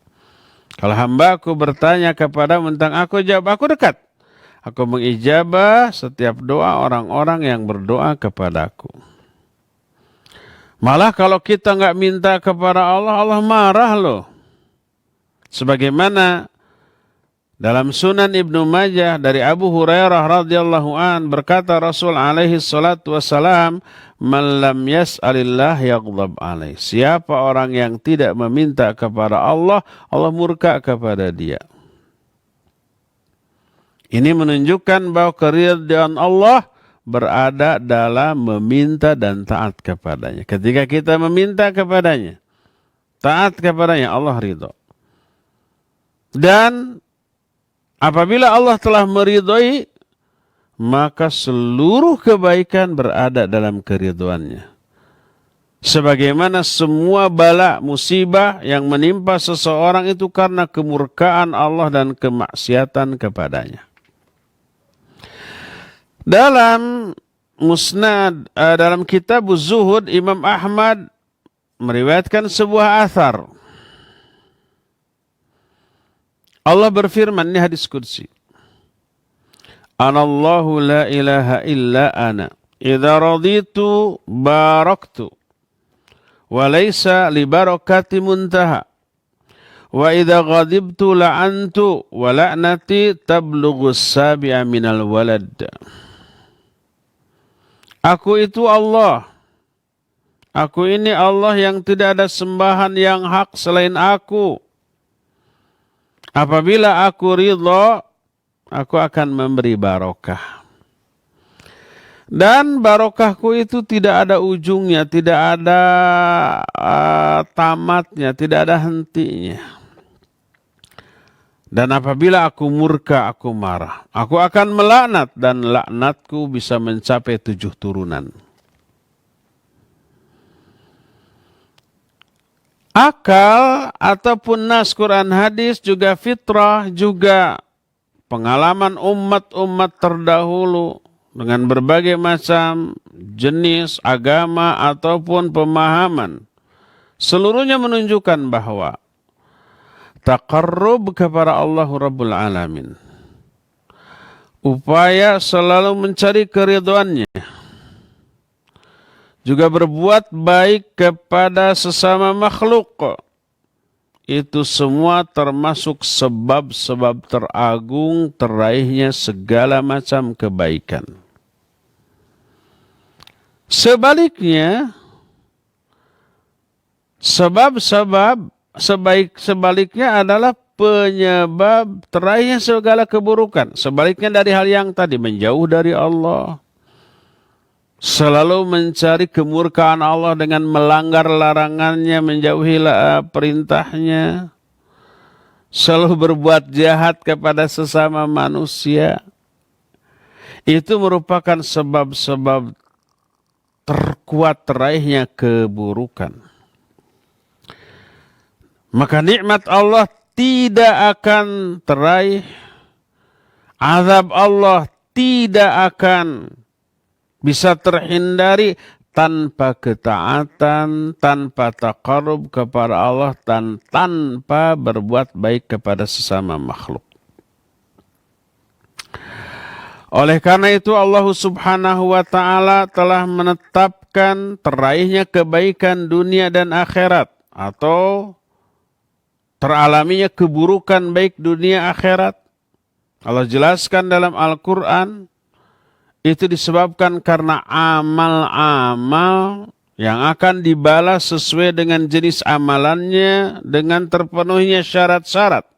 Kalau hambaku bertanya kepadamu tentang aku, jawab, aku dekat. Aku mengijabah setiap doa orang-orang yang berdoa kepadaku. Malah kalau kita enggak minta kepada Allah, Allah marah loh. Sebagaimana dalam Sunan Ibnu Majah dari Abu Hurairah radhiyallahu an berkata Rasul alaihi salatu wassalam, "Man lam yas'alillah yaghdab alaih." Siapa orang yang tidak meminta kepada Allah, Allah murka kepada dia. Ini menunjukkan bahwa keridhaan Allah berada dalam meminta dan taat kepadanya. Ketika kita meminta kepadanya, taat kepadanya, Allah ridho. Dan apabila Allah telah meridhoi, maka seluruh kebaikan berada dalam keridhoannya. Sebagaimana semua bala, musibah yang menimpa seseorang itu karena kemurkaan Allah dan kemaksiatan kepadanya. Dalam musnad, dalam kitab Zuhud, Imam Ahmad meriwayatkan sebuah athar. Allah berfirman, ini hadis qudsi. Anallahu la ilaha illa ana. Idza raditu baraktu. Wa laysa li barakati muntaha. Wa idza ghadibtu la'antu wa la'nati tablughu as-sabi'a minal walad. Aku itu Allah. Aku ini Allah yang tidak ada sembahan yang hak selain aku. Apabila aku ridha, aku akan memberi barokah. Dan barokahku itu tidak ada ujungnya, tidak ada tamatnya, tidak ada hentinya. Dan apabila aku murka, aku marah, aku akan melaknat dan laknatku bisa mencapai 7 turunan. Akal ataupun nas Quran hadis juga fitrah, juga pengalaman umat-umat terdahulu dengan berbagai macam jenis agama ataupun pemahaman. Seluruhnya menunjukkan bahwa taqarrub kepada Allah Rabbul Alamin, upaya selalu mencari keridhaannya, juga berbuat baik kepada sesama makhluk, itu semua termasuk sebab-sebab teragung teraihnya segala macam kebaikan. Sebaliknya, sebab-sebab sebaliknya adalah penyebab teraihnya segala keburukan. Sebaliknya dari hal yang tadi, menjauh dari Allah, selalu mencari kemurkaan Allah dengan melanggar larangannya, menjauhi perintahnya, selalu berbuat jahat kepada sesama manusia. Itu merupakan sebab-sebab terkuat teraihnya keburukan. Maka nikmat Allah tidak akan teraih, azab Allah tidak akan bisa terhindari tanpa ketaatan, tanpa taqarrub kepada Allah, dan tanpa berbuat baik kepada sesama makhluk. Oleh karena itu Allah Subhanahu wa ta'ala telah menetapkan teraihnya kebaikan dunia dan akhirat, atau teralaminya keburukan baik dunia akhirat. Allah jelaskan dalam Al-Quran, itu disebabkan karena amal-amal yang akan dibalas sesuai dengan jenis amalannya dengan terpenuhinya syarat-syarat.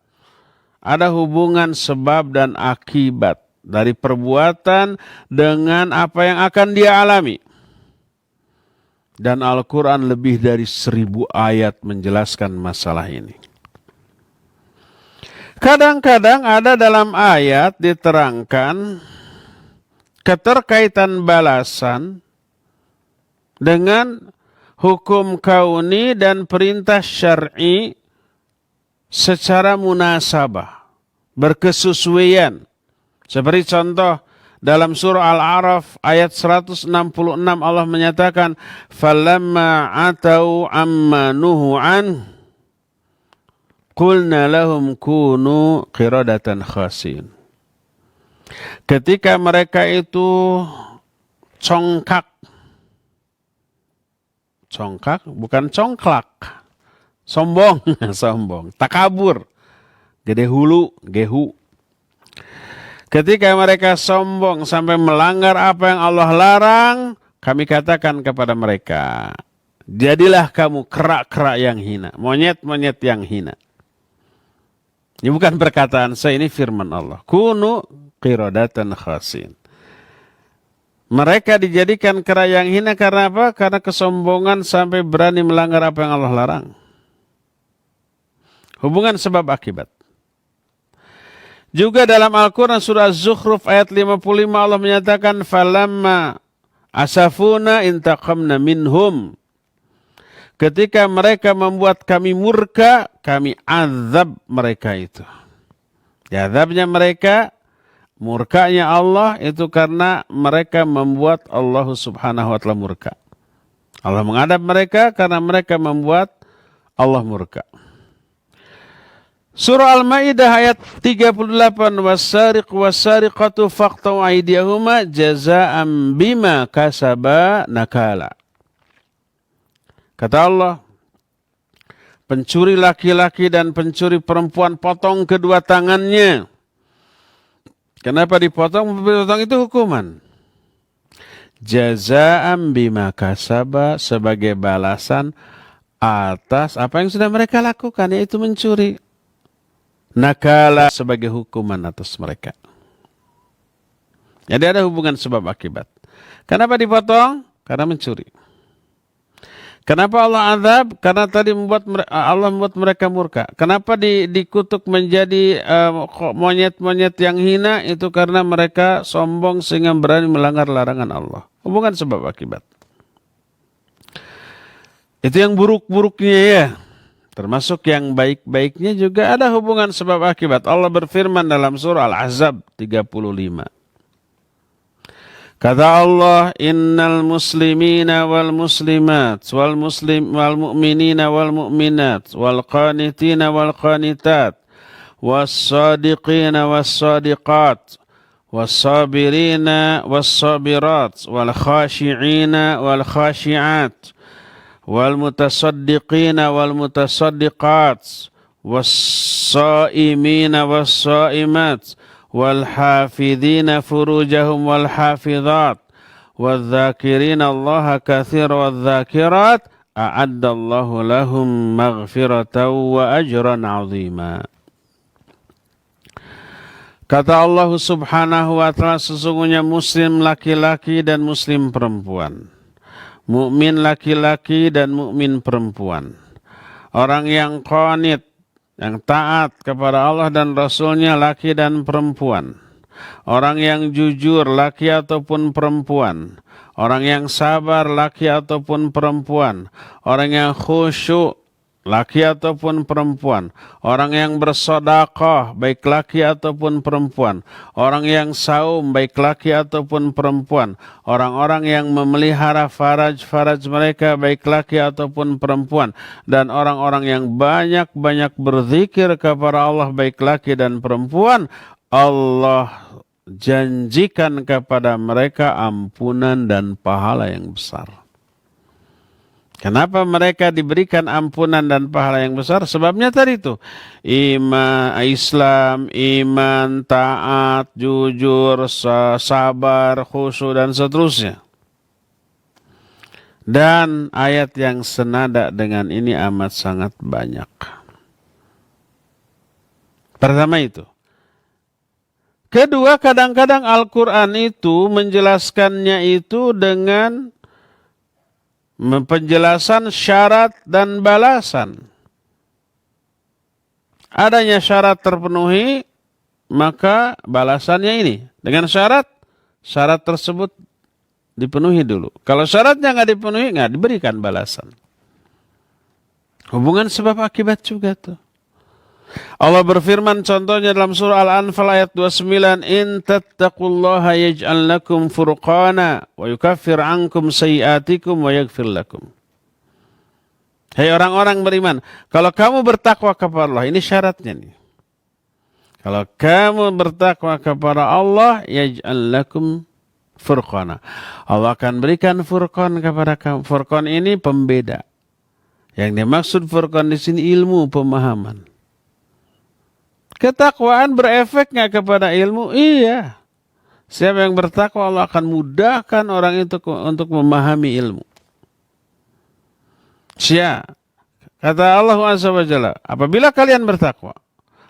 Ada hubungan sebab dan akibat dari perbuatan dengan apa yang akan dia alami. Dan Al-Quran lebih dari 1000 ayat menjelaskan masalah ini. Kadang-kadang ada dalam ayat diterangkan keterkaitan balasan dengan hukum kauni dan perintah syar'i secara munasabah, berkesesuaian. Seperti contoh dalam surah Al-A'raf ayat 166 Allah menyatakan, "Falamma atau amma nuhu an qulna lahum kunu qiradatan khasin." Ketika mereka itu congkak, bukan congklak, sombong, sombong, takabur, gede hulu, gehu. Ketika mereka sombong sampai melanggar apa yang Allah larang, kami katakan kepada mereka, jadilah kamu kerak-kerak yang hina, monyet-monyet yang hina. Ini bukan perkataan saya, ini firman Allah. Kunu qiradatan khasin. Mereka dijadikan kera yang hina karena apa? Karena kesombongan sampai berani melanggar apa yang Allah larang. Hubungan sebab akibat. Juga dalam Al-Quran surah Az-Zukhruf ayat 55 Allah menyatakan, falamma asafuna intaqamna minhum. Ketika mereka membuat kami murka, kami azab mereka itu. Azabnya mereka, murkanya Allah itu karena mereka membuat Allah Subhanahu wa ta'ala murka. Allah mengadab mereka karena mereka membuat Allah murka. Surah Al-Maidah ayat 38, was-sariq was-sariqatu faqta'u aydiyahuma jazaa'an bima kasaba nakala. Kata Allah, pencuri laki-laki dan pencuri perempuan potong kedua tangannya. Kenapa dipotong? Potong itu hukuman. Jaza'an bima kasaba, sebagai balasan atas apa yang sudah mereka lakukan, yaitu mencuri. Nakala, sebagai hukuman atas mereka. Jadi ada hubungan sebab akibat. Kenapa dipotong? Karena mencuri. Kenapa Allah azab? Karena tadi Allah membuat mereka murka. Kenapa dikutuk menjadi monyet-monyet yang hina? Itu karena mereka sombong sehingga berani melanggar larangan Allah. Hubungan sebab akibat. Itu yang buruk-buruknya ya. Termasuk yang baik-baiknya juga ada hubungan sebab akibat. Allah berfirman dalam surah Al-Ahzab 35. Kata Allah, innal muslimina wal muslimat wal mu'minina wal mu'minat wal qanitina wal qanitat was sadiqina was sadiqat was sabirina was sabirat wal khashi'ina wal khashi'at wal mutasaddiqina wal mutasaddiqat was saimina was saimat والحافظين فروجهم والحافظات والذاكرين الله كثيرا والذاكرات أعد الله لهم مغفرة وأجرا عظيما. Kata Allah subhanahu wa ta'ala, sesungguhnya muslim laki-laki dan muslim perempuan, mukmin laki-laki dan mukmin perempuan, orang yang qanit, yang taat kepada Allah dan Rasulnya, laki dan perempuan. Orang yang jujur, laki ataupun perempuan. Orang yang sabar, laki ataupun perempuan. Orang yang khusyuk, laki ataupun perempuan. Orang yang bersedekah, baik laki ataupun perempuan. Orang yang saum, baik laki ataupun perempuan. Orang-orang yang memelihara faraj mereka, baik laki ataupun perempuan. Dan orang-orang yang banyak-banyak berzikir kepada Allah, baik laki dan perempuan, Allah janjikan kepada mereka ampunan dan pahala yang besar. Kenapa mereka diberikan ampunan dan pahala yang besar? Sebabnya tadi itu, Islam, iman, taat, jujur, sabar, khusyuk, dan seterusnya. Dan ayat yang senada dengan ini amat sangat banyak. Pertama itu. Kedua, kadang-kadang Al-Quran itu menjelaskannya itu dengan penjelasan syarat dan balasan. Adanya syarat terpenuhi, maka balasannya ini. Dengan syarat tersebut dipenuhi dulu. Kalau syaratnya nggak dipenuhi, nggak diberikan balasan. Hubungan sebab akibat juga tuh. Allah berfirman contohnya dalam surah Al-Anfal ayat 29, in tattaqullaha yaj'al lakum furqana wa yukaffir ankum sayiatikum wa yaghfir lakum. Hai orang-orang beriman, kalau kamu bertakwa kepada Allah, ini syaratnya nih. Kalau kamu bertakwa kepada Allah, yaj'al lakum furqana. Allah akan berikan furqan kepada kamu. Furqan ini pembeda. Yang dimaksud furqan di sini ilmu, pemahaman. Ketakwaan berefek nggak kepada ilmu? Iya. Siapa yang bertakwa, Allah akan mudahkan orang itu untuk memahami ilmu. Kata Allah Azza wa Jalla, apabila kalian bertakwa,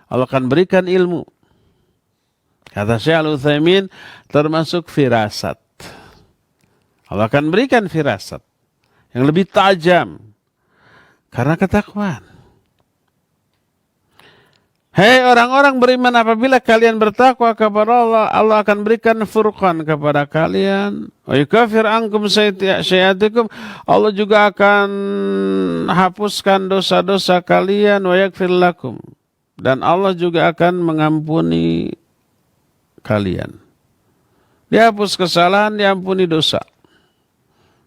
Allah akan berikan ilmu. Kata Syekh Al-Utsaimin, termasuk firasat. Allah akan berikan firasat yang lebih tajam karena ketakwaan. Hei orang-orang beriman, apabila kalian bertakwa kepada Allah, Allah akan berikan furqan kepada kalian. Wa yukaffir ankum sayiatikum. Allah juga akan hapuskan dosa-dosa kalian. Wa yaghfir lakum. Dan Allah juga akan mengampuni kalian. Dihapus kesalahan, diampuni dosa.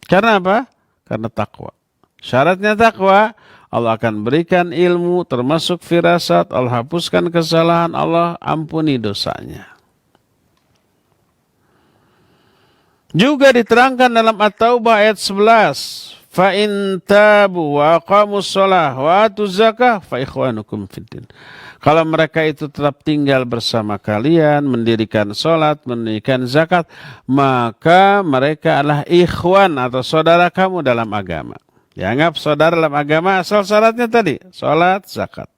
Karena apa? Karena takwa. Syaratnya takwa, Allah akan berikan ilmu termasuk firasat, Allah hapuskan kesalahan, Allah ampuni dosanya. Juga diterangkan dalam At-Taubah ayat 11, fa in tabu wa aqamus shalah wa atuz zakah fa ikhwanukum fiddin. Kalau mereka itu tetap tinggal bersama kalian, mendirikan sholat, mendirikan zakat, maka mereka adalah ikhwan atau saudara kamu dalam agama. Dianggap saudara dalam agama asal syaratnya tadi, sholat, zakat.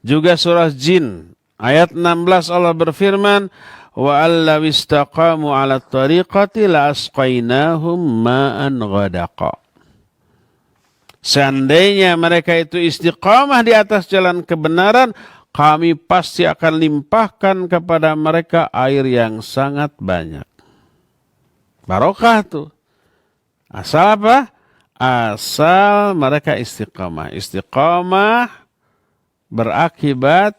Juga surah Jin, ayat 16 Allah berfirman, wa allaw istaqamu 'ala tariqati la asqainahum ma'an ghadaqa. Seandainya mereka itu istiqamah di atas jalan kebenaran, kami pasti akan limpahkan kepada mereka air yang sangat banyak. Barokah tuh. Asal apa? Asal mereka istiqamah. Istiqamah berakibat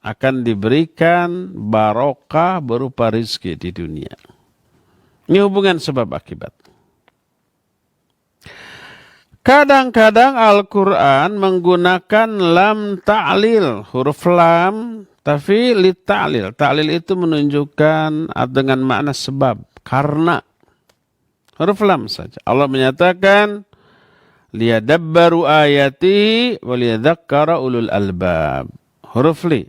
akan diberikan barokah berupa rizki di dunia. Ini hubungan sebab akibat. Kadang-kadang Al-Quran menggunakan lam ta'lil, huruf lam, tapi li ta'lil. Ta'lil itu menunjukkan dengan makna sebab, karena. Huruf lam saja. Allah menyatakan, liyadabbaru ayati wa liyadzakkara ulul albab. Huruf li.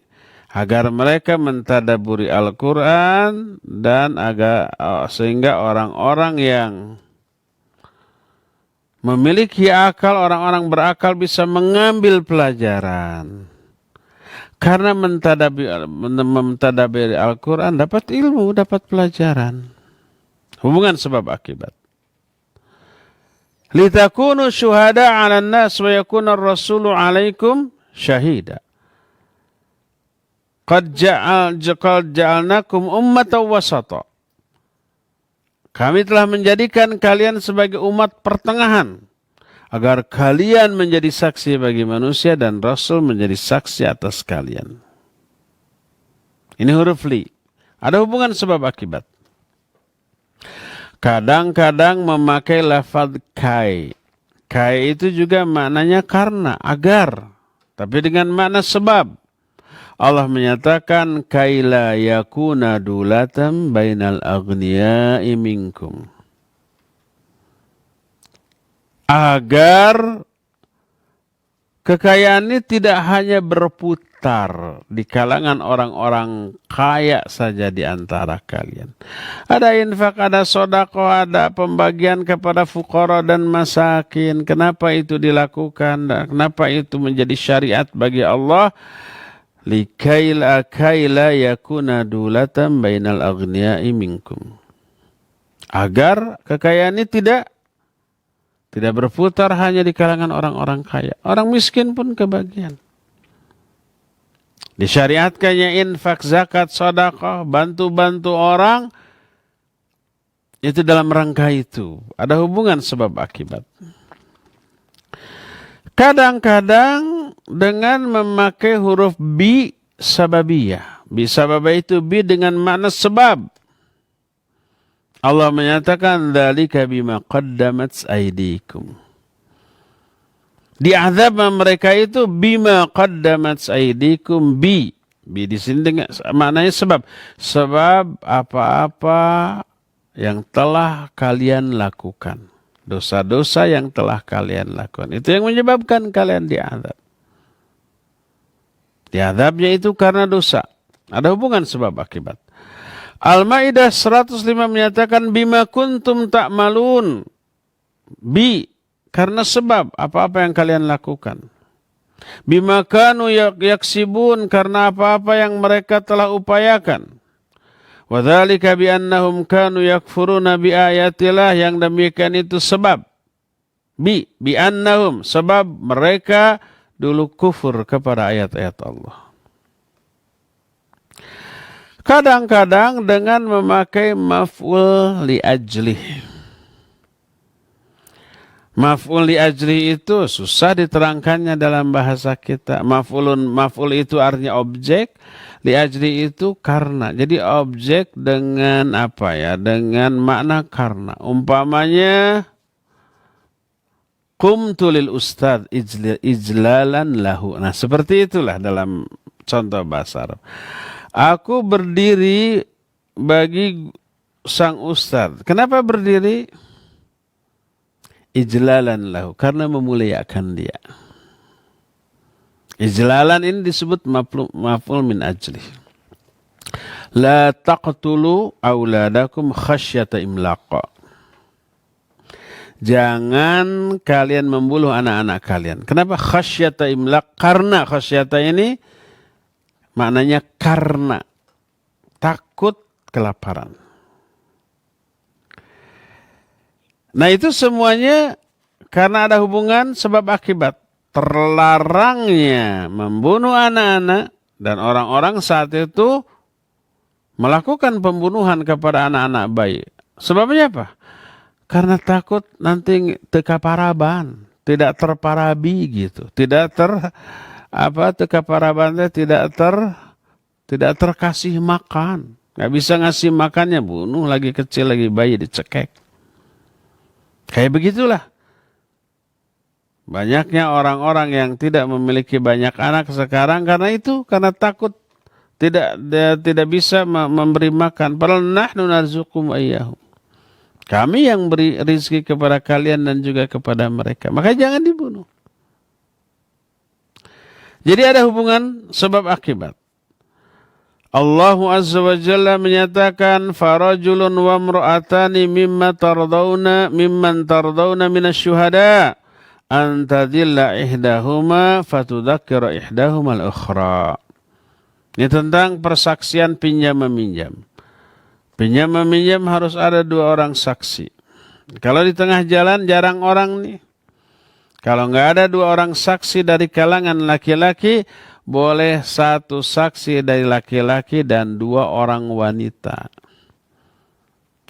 Agar mereka mentadaburi Al-Quran dan sehingga orang-orang yang memiliki akal, orang-orang berakal bisa mengambil pelajaran. Karena mentadaburi Al-Quran dapat ilmu, dapat pelajaran. Hubungan sebab akibat. Litakunu syuhada 'alan nas wa yakuna ar-rasulu 'alaikum syahida. Qad ja'alnakum ummatan wasata. Kami telah menjadikan kalian sebagai umat pertengahan, agar kalian menjadi saksi bagi manusia dan Rasul menjadi saksi atas kalian. Ini huruf li. Ada hubungan sebab akibat. Kadang-kadang memakai lafaz kai. Kai itu juga maknanya karena, agar. Tapi dengan makna sebab. Allah menyatakan kaila yakuna dulatan bainal aghniya'i minkum. Agar kekayaan ini tidak hanya berputar di kalangan orang-orang kaya saja di antara kalian. Ada infak, ada sedekah, ada pembagian kepada fuqara dan masakin. Kenapa itu dilakukan? Kenapa itu menjadi syariat bagi Allah? Likaila yakuna dulatan bainal aghniya'i minkum. Agar kekayaan ini tidak berputar hanya di kalangan orang-orang kaya. Orang miskin pun kebagian. Disyariatkannya infak, zakat, sedekah, bantu-bantu orang, itu dalam rangka itu. Ada hubungan sebab akibat. Kadang-kadang dengan memakai huruf bi sababiyah. Bi sababiyah itu bi dengan makna sebab. Allah menyatakan dzalika bima qaddamat aydikum. Diazab mereka itu bima qaddamat aydikum bi. Bi di sini dengan maknanya sebab. Sebab apa-apa yang telah kalian lakukan. Dosa-dosa yang telah kalian lakukan. Itu yang menyebabkan kalian diazab. Diazabnya itu karena dosa. Ada hubungan sebab akibat. Al-Maidah 105 menyatakan bima kuntum ta'malun. Bi, karena sebab apa-apa yang kalian lakukan. Bima kanu yaksibun, karena apa-apa yang mereka telah upayakan. Wadzalika biannahum kanu yakfuruna biayatillah, yang demikian itu sebab biannahum, sebab mereka dulu kufur kepada ayat-ayat Allah. Kadang-kadang dengan memakai maf'ul li ajlih. Maf'ul li ajlih itu susah diterangkannya dalam bahasa kita. Maf'ul itu artinya objek. Li ajli itu karena. Jadi objek dengan apa ya? Dengan makna karena. Umpamanya qumtu lil ustadz ijlalan lahu. Nah, seperti itulah dalam contoh bahasa Arab. Aku berdiri bagi sang ustadz. Kenapa berdiri? ijlalan lahu, karena memuliakan dia. Ijlalan ini disebut maf'ul min ajli. La taqtulu auladakum khasyata imlaqa. Jangan kalian membunuh anak-anak kalian. Kenapa khasyata imlaq? Karena khasyata ini maknanya karena takut kelaparan. Nah itu semuanya karena ada hubungan sebab akibat. Terlarangnya membunuh anak-anak dan orang-orang saat itu melakukan pembunuhan kepada anak-anak bayi. Sebabnya apa? Karena takut nanti tekaparaban, tidak terparabi gitu. Tidak tekaparaban tidak terkasih makan. Nggak bisa ngasih makannya, bunuh lagi kecil, lagi bayi dicekek. Kayak begitulah. Banyaknya orang-orang yang tidak memiliki banyak anak sekarang karena takut tidak bisa memberi makan. Padahal nahnu narzuqum ayyahum. Kami yang beri rizki kepada kalian dan juga kepada mereka. Maka jangan dibunuh. Jadi ada hubungan sebab akibat. Allah Azza wa Jalla menyatakan farajulun wa imra'atani mimman tardawna minasyuhada an tadilla ihdahuma fatudzakkira ihdahuma al-ukhra. Ini tentang persaksian pinjam-meminjam. Pinjam-meminjam harus ada 2 orang saksi. Kalau di tengah jalan jarang orang nih. Kalau nggak ada 2 orang saksi dari kalangan laki-laki, boleh 1 saksi dari laki-laki dan 2 orang wanita.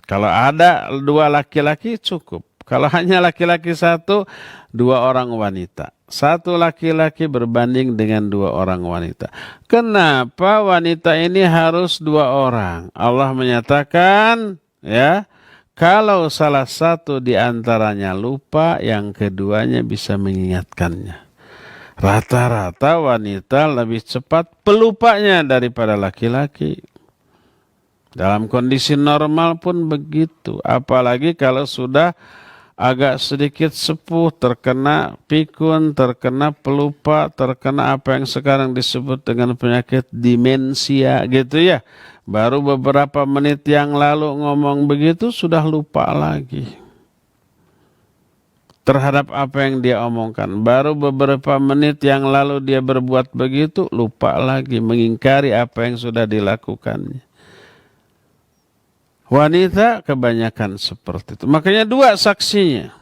Kalau ada 2 laki-laki cukup. Kalau hanya laki-laki 1, 2 orang wanita. 1 laki-laki berbanding dengan 2 orang wanita. Kenapa wanita ini harus 2 orang? Allah menyatakan, ya, kalau salah satu di antaranya lupa, yang keduanya bisa mengingatkannya. Rata-rata wanita lebih cepat pelupanya daripada laki-laki. Dalam kondisi normal pun begitu. Apalagi kalau sudah agak sedikit sepuh, terkena pikun, terkena pelupa, terkena apa yang sekarang disebut dengan penyakit demensia gitu ya. Baru beberapa menit yang lalu ngomong begitu sudah lupa lagi terhadap apa yang dia omongkan. Baru beberapa menit yang lalu dia berbuat begitu, lupa lagi, mengingkari apa yang sudah dilakukannya. Wanita kebanyakan seperti itu. Makanya 2 saksinya.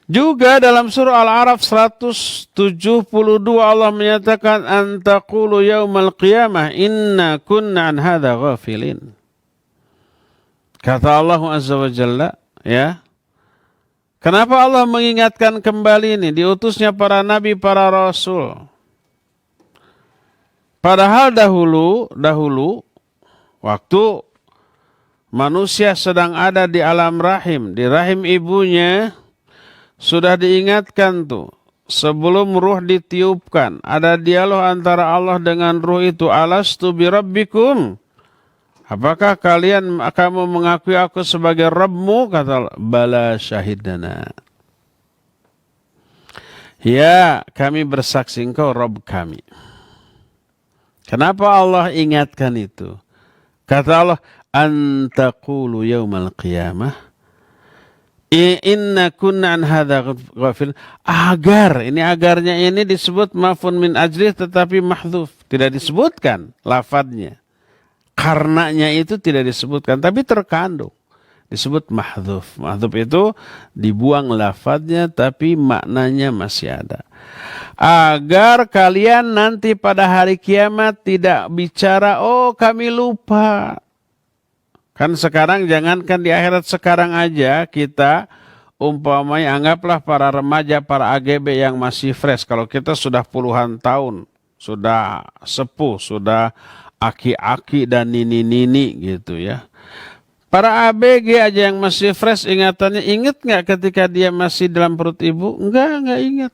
Juga dalam surah Al-A'raf 172 Allah menyatakan antaqulu yaumal qiyamah inna kunna an hadza ghafilin. Kata Allah Azza wa Jalla, ya. Kenapa Allah mengingatkan kembali ini? Diutusnya para nabi, para rasul. Padahal dahulu waktu manusia sedang ada di alam rahim, di rahim ibunya, sudah diingatkan tuh. Sebelum ruh ditiupkan, ada dialog antara Allah dengan ruh itu. Alastu birabbikum? Apakah kamu mengakui aku sebagai Rabbmu? Kata Allah, bala syahidana. Ya, kami bersaksi engkau Rabb kami. Kenapa Allah ingatkan itu? Kata Allah, antaqulu yaumal qiyamah inna kunna an hadza ghafil. Agarnya ini disebut maf'ul min ajli tetapi mahdzuf, tidak disebutkan lafadznya. Karenanya itu tidak disebutkan tapi terkandung, disebut mahdzuf. Mahdzuf itu dibuang lafadznya tapi maknanya masih ada. Agar kalian nanti pada hari kiamat tidak bicara, oh kami lupa. Kan sekarang, jangankan di akhirat, sekarang aja kita umpamanya anggaplah para remaja, para AGB yang masih fresh. Kalau kita sudah puluhan tahun, sudah sepuh, sudah aki-aki dan nini-nini gitu ya. Para ABG aja yang masih fresh ingatannya, ingat nggak ketika dia masih dalam perut ibu? Enggak ingat.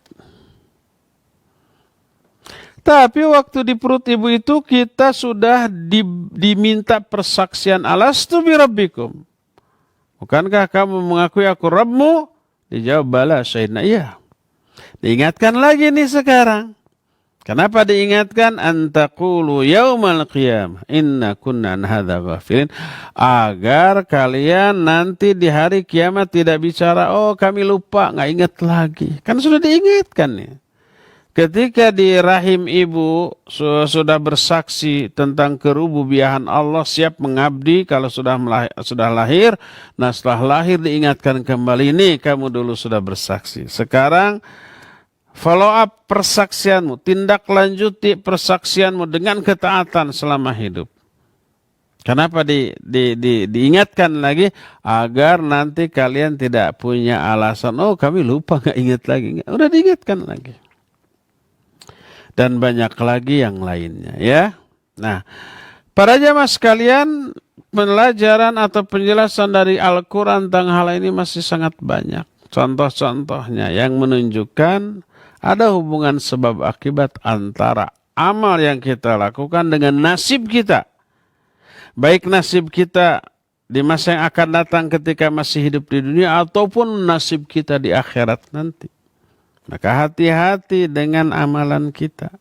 Tapi waktu di perut ibu itu kita sudah diminta persaksian alastu birabbikum. Bukankah kamu mengakui aku Rabbmu? Dijawab, bala syahidna, iya. Diingatkan lagi nih sekarang. Kenapa diingatkan? Antaqulu yaumal qiyamah inna kunna an hadza ghafilin. Agar kalian nanti di hari kiamat tidak bicara, oh kami lupa, nggak ingat lagi. Kan sudah diingatkan nih. Ketika di rahim ibu sudah bersaksi tentang kerububiahan Allah, siap mengabdi kalau sudah lahir. Nah setelah lahir diingatkan kembali, nih kamu dulu sudah bersaksi. Sekarang follow up persaksianmu, tindak lanjuti persaksianmu dengan ketaatan selama hidup. Kenapa diingatkan lagi? Agar nanti kalian tidak punya alasan, oh kami lupa, nggak ingat lagi. Udah diingatkan lagi. Dan banyak lagi yang lainnya ya. Nah, para jamaah sekalian, pelajaran atau penjelasan dari Al-Quran tentang hal ini masih sangat banyak. Contoh-contohnya yang menunjukkan ada hubungan sebab akibat antara amal yang kita lakukan dengan nasib kita. Baik nasib kita di masa yang akan datang ketika masih hidup di dunia ataupun nasib kita di akhirat nanti. Maka hati-hati dengan amalan kita.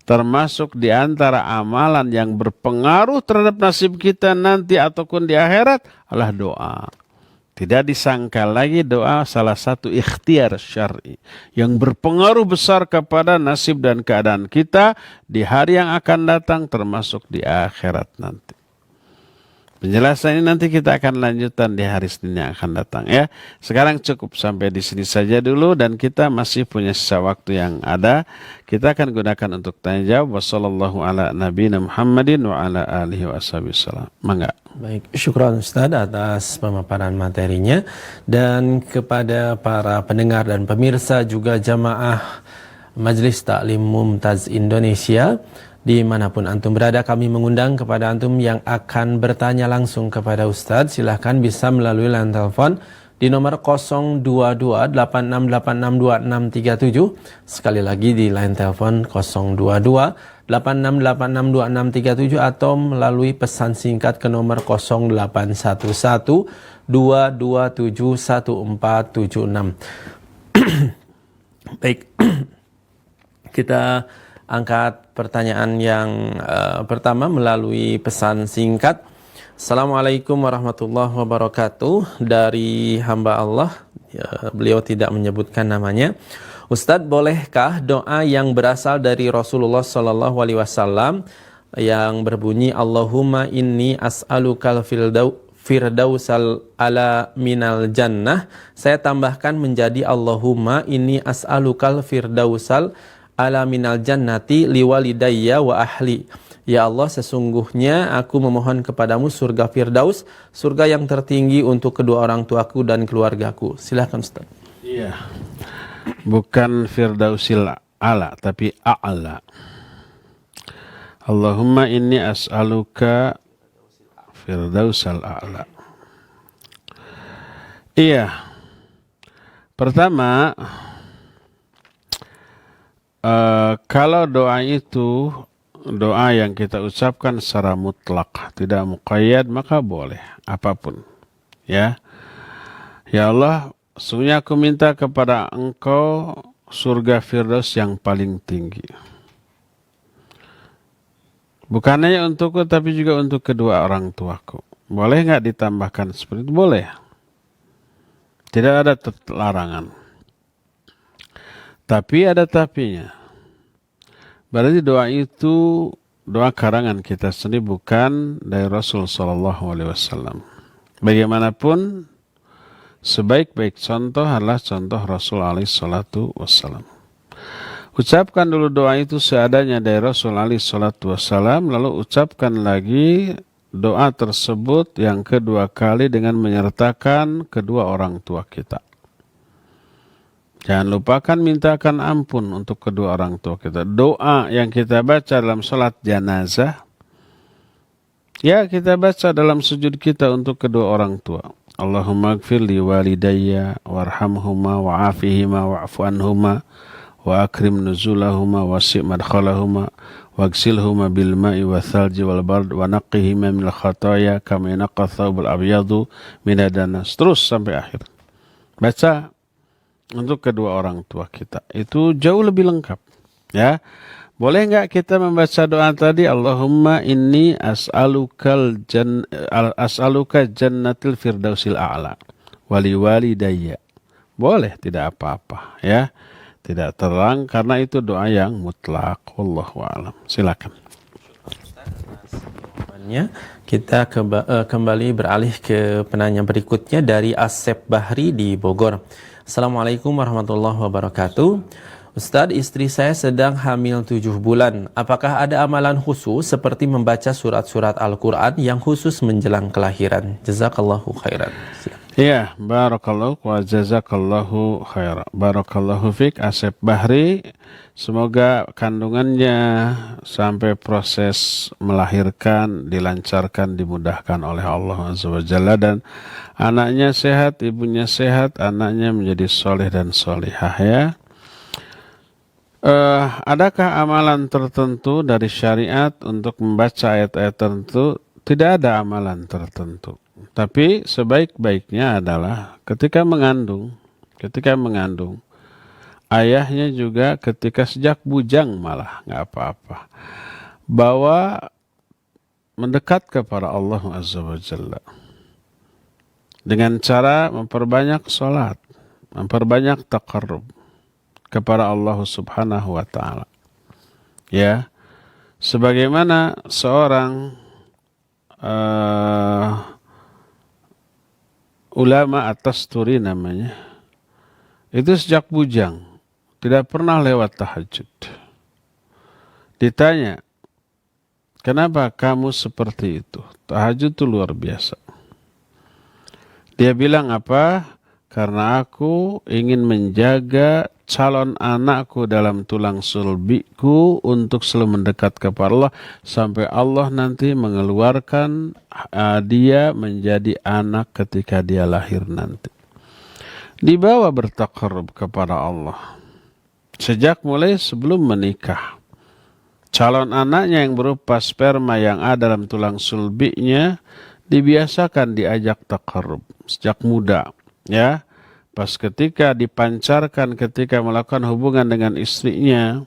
Termasuk di antara amalan yang berpengaruh terhadap nasib kita nanti ataupun di akhirat adalah doa. Tidak disangka lagi doa salah satu ikhtiar syar'i yang berpengaruh besar kepada nasib dan keadaan kita di hari yang akan datang termasuk di akhirat nanti. Penjelasan ini nanti kita akan lanjutkan di hari Senin yang akan datang ya. Sekarang cukup sampai di sini saja dulu dan kita masih punya sisa waktu yang ada. Kita akan gunakan untuk tanya jawab. Wassallallahu ala nabiyina Muhammadin wa ala alihi wa sallam. Mangga. Baik, syukran Ustaz atas pemaparan materinya, dan kepada para pendengar dan pemirsa juga jamaah Majelis Taklim Mumtaz Indonesia dimanapun antum berada, kami mengundang kepada antum yang akan bertanya langsung kepada Ustadz, silahkan bisa melalui line telepon di nomor 022-86862637. Sekali lagi di line telepon 022-86862637 atau melalui pesan singkat ke nomor 0811-227-1476. Baik, kita angkat pertanyaan yang pertama melalui pesan singkat. Assalamualaikum warahmatullahi wabarakatuh. Dari hamba Allah, beliau tidak menyebutkan namanya. Ustadz, bolehkah doa yang berasal dari Rasulullah SAW yang berbunyi Allahumma inni as'alukal firdausal ala minal jannah, saya tambahkan menjadi Allahumma inni as'alukal firdausal ala minal jannati liwalidayya wa ahli. Ya Allah, sesungguhnya aku memohon kepadamu surga Firdaus, surga yang tertinggi untuk kedua orang tuaku dan keluargaku. Silakan Ustaz. Iya. Bukan Firdausil ala tapi a'la. Allahumma inni as'aluka Firdausal a'la. Iya. Pertama, kalau doa itu doa yang kita ucapkan secara mutlak, tidak muqayyad, maka boleh apapun. Ya. Ya Allah, sesungguhnya aku minta kepada Engkau surga Firdaus yang paling tinggi. Bukan hanya untukku tapi juga untuk kedua orang tuaku. Boleh nggak ditambahkan seperti itu? Boleh. Tidak ada larangan. Tapi ada tapinya. Berarti doa itu doa karangan kita sendiri, bukan dari Rasul SAW. Bagaimanapun, sebaik-baik contoh adalah contoh Rasul SAW. Ucapkan dulu doa itu seadanya dari Rasul SAW, lalu ucapkan lagi doa tersebut yang kedua kali dengan menyertakan kedua orang tua kita. Jangan lupakan mintakan ampun untuk kedua orang tua kita. Doa yang kita baca dalam salat janazah, ya kita baca dalam sujud kita untuk kedua orang tua. Allahumma gfir li walidayya warhamhuma wa'afihima wa'fu anhuma wa akrim nuzulahuma wasi' madkhalahuma waghsilhuma bil ma'i wath-thalji wal bard wa naqqihima minal khataaya kama yanqqa thawbul abyadu minad danas. Terus sampai akhir. Baca untuk kedua orang tua kita. Itu jauh lebih lengkap. Ya. Boleh enggak kita membaca doa tadi, Allahumma inni as'aluka jannatil firdausil a'la wali walidayya. Boleh, tidak apa-apa ya. Tidak terlarang karena itu doa yang mutlak. Wallahu a'lam. Silakan. Kita kembali beralih ke penanya berikutnya dari Asep Bahri di Bogor. Assalamualaikum warahmatullahi wabarakatuh. Ustadz, istri saya sedang hamil 7 bulan. Apakah ada amalan khusus seperti membaca surat-surat Al-Quran yang khusus menjelang kelahiran? Jazakallahu khairan. Ya, barakallahu wa jazakallahu khairan. Barakallahu fiik Asep Bahri. Semoga kandungannya sampai proses melahirkan dilancarkan, dimudahkan oleh Allah Azza wa Jalla, dan anaknya sehat, ibunya sehat, anaknya menjadi soleh dan solihah ya. Adakah amalan tertentu dari syariat untuk membaca ayat-ayat tertentu? Tidak ada amalan tertentu. Tapi sebaik-baiknya adalah ketika mengandung, ayahnya juga ketika sejak bujang malah nggak apa-apa, bahwa mendekat kepada Allah Azza wa Jalla dengan cara memperbanyak sholat, memperbanyak taqarrub kepada Allah Subhanahu wa taala. Ya. Sebagaimana seorang ulama At-Tasturi namanya, itu sejak bujang tidak pernah lewat tahajud. Ditanya, kenapa kamu seperti itu? Tahajud itu luar biasa. Dia bilang apa? Karena aku ingin menjaga calon anakku dalam tulang sulbiku untuk selalu mendekat kepada Allah sampai Allah nanti mengeluarkan dia menjadi anak ketika dia lahir nanti. Dibawa bertaqarrub kepada Allah sejak mulai sebelum menikah. Calon anaknya yang berupa sperma yang ada dalam tulang sulbinya dibiasakan diajak taqarrub sejak muda. Ya, pas ketika dipancarkan ketika melakukan hubungan dengan istrinya,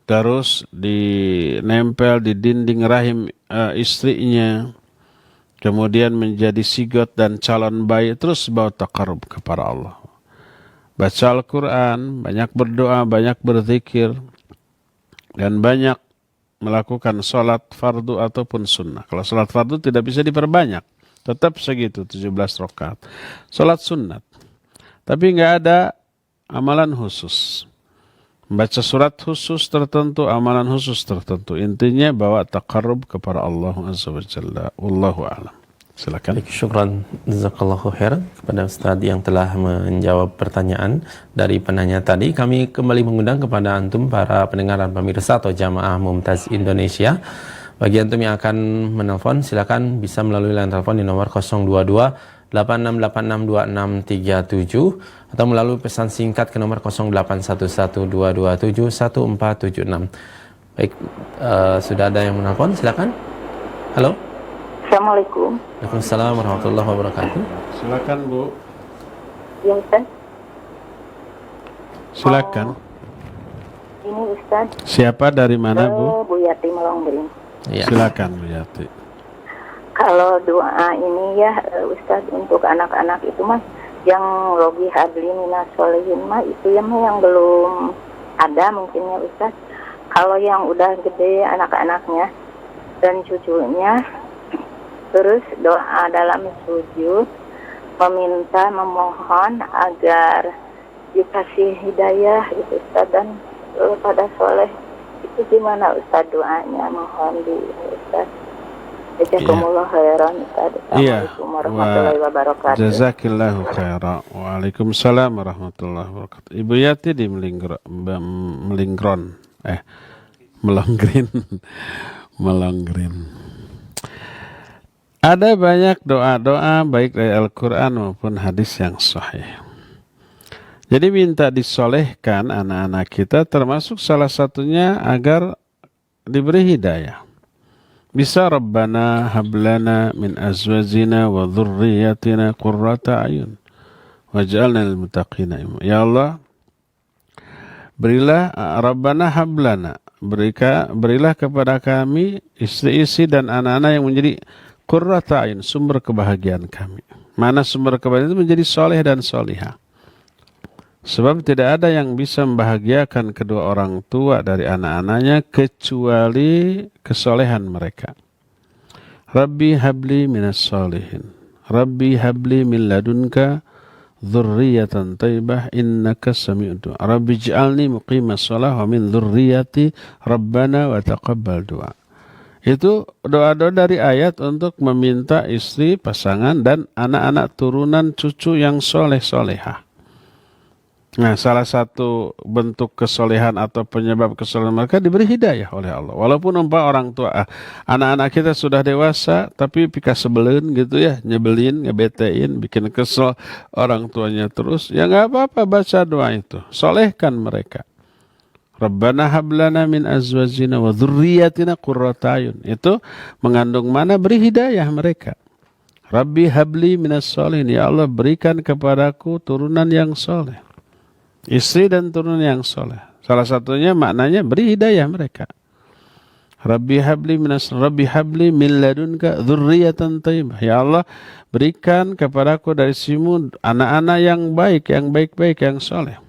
terus dinempel di dinding rahim istrinya, kemudian menjadi sigot dan calon bayi, terus bawa taqarrub kepada Allah. Baca Al-Quran, banyak berdoa, banyak berzikir, dan banyak melakukan sholat fardu ataupun sunnah. Kalau sholat fardu tidak bisa diperbanyak, tetap segitu 17 rakaat. Salat sunat. Tapi enggak ada amalan khusus. Membaca surat khusus tertentu, amalan khusus tertentu. Intinya bawa taqarrub kepada Allah Azza wa Jalla. Wallahu a'lam. Silakan. Syukran jazakallahu khairan kepada Ustaz yang telah menjawab pertanyaan dari penanya tadi. Kami kembali mengundang kepada antum para pendengar dan pemirsa atau jamaah Mumtaz Indonesia. Bagi antum yang akan menelpon, silakan bisa melalui line telepon di nomor 022 86862637 atau melalui pesan singkat ke nomor 081122711476. Baik, sudah ada yang menelpon, silakan. Halo. Assalamualaikum. Waalaikumsalam warahmatullahi wabarakatuh. Silakan Bu. Ya Ustaz. Silakan. Ini Ustaz. Siapa dari mana Bu? Bu Yati Melonggering. Ya. Silakan Bu Yati. Kalau doa ini ya Ustaz untuk anak-anak itu mas, yang logi hadli minas sholihin mah itu yang belum ada mungkin ya Ustaz. Kalau yang udah gede anak-anaknya dan cucunya, terus doa dalam sujud memohon agar dikasih hidayah gitu Ustaz, dan pada soleh. Itu gimana Ustaz doanya, mohon di Ustaz. Jazakumullah khairan Ustaz. Assalamualaikum warahmatullahi wabarakatuh. Jazakillahu khairan. Waalaikumsalam warahmatullahi wabarakatuh. Ibu Yati di Melonggrin. Ada banyak doa-doa baik dari Al-Quran maupun hadis yang sahih. Jadi minta disolehkan anak-anak kita, termasuk salah satunya agar diberi hidayah. Bisa Rabbana hablana min azwajina wa dhurriyyatina qurrata ayun waj'alna lil muttaqina imama. Ya Allah, berilah Rabbana hablana, berilah kepada kami istri-istri dan anak-anak yang menjadi qurrata ayun, sumber kebahagiaan kami. Mana sumber kebahagiaan itu menjadi soleh dan solihah. Sebab tidak ada yang bisa membahagiakan kedua orang tua dari anak-anaknya kecuali kesolehan mereka. Rabbi habli minas solihin. Rabbi habli min ladunka dzurriyyatan thayyibah innaka sami'ud du'a. Rabbi ij'alni muqimas shalah wa min dzurriyyati rabbana wa taqabbal du'a. Itu doa-doa dari ayat untuk meminta istri, pasangan, dan anak-anak turunan cucu yang soleh-solehah. Nah, salah satu bentuk kesolehan atau penyebab kesolehan mereka diberi hidayah oleh Allah. Walaupun orang tua, anak-anak kita sudah dewasa, tapi pika sebelin gitu ya, nyebelin, ngebetein, bikin kesel orang tuanya terus. Ya nggak apa-apa, baca doa itu. Solehkan mereka. Rabbana hablana min azwajina wa dzurriyyatina qurrata ayun. Itu mengandung mana beri hidayah mereka. Rabbi habli minas sholihin. Ya Allah, berikan kepadaku turunan yang soleh. Istri dan turunan yang soleh. Salah satunya maknanya beri hidayah mereka. Rabbi habli min ladunka dzurriyyatan thayyibah. Ya Allah, berikan kepadaku dari sisimu anak-anak yang baik, yang baik-baik, yang soleh.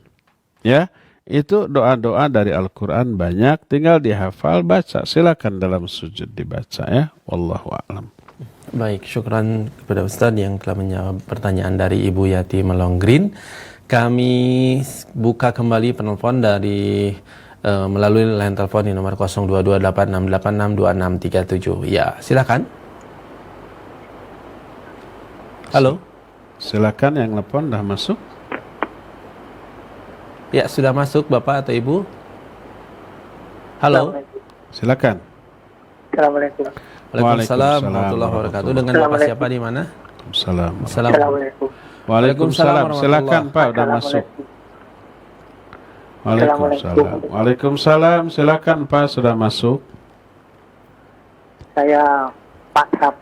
Ya, itu doa-doa dari Al-Quran banyak. Tinggal dihafal, baca. Silakan dalam sujud dibaca ya. Wallahu a'lam. Baik, syukran kepada Ustaz yang telah menjawab pertanyaan dari Ibu Yati Melonggrin. Kami buka kembali penelpon dari melalui line telepon di nomor 0228686267. Ya, silakan. Halo. Silakan, yang telepon dah masuk. Ya, sudah masuk Bapak atau Ibu? Halo. Silakan. Assalamualaikum. Waalaikumsalam warahmatullahi wabarakatuh. Dengan Bapak siapa di mana? Assalamualaikum. Assalamualaikum. Waalaikumsalam. Silakan Pak, udah masuk. Waalaikumsalam. Waalaikumsalam. Silakan Pak, sudah masuk. Saya Pak Sab.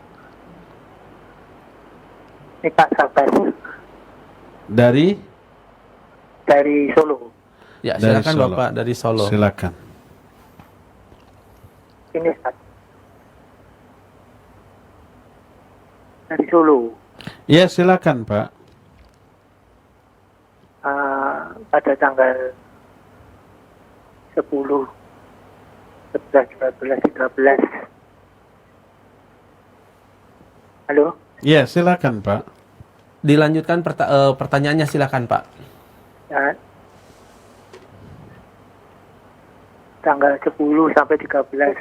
Ini Pak Sabar Dari Solo. Ya, Dari silakan Solo. Bapak dari Solo. Silakan. Ini Ustaz. Dari Solo. Iya, silakan Pak. Pada tanggal 10, 11, 12, 13. Halo? Iya, silakan Pak. Dilanjutkan pertanyaannya, silakan Pak. Ya. Tanggal 10 sampai 13.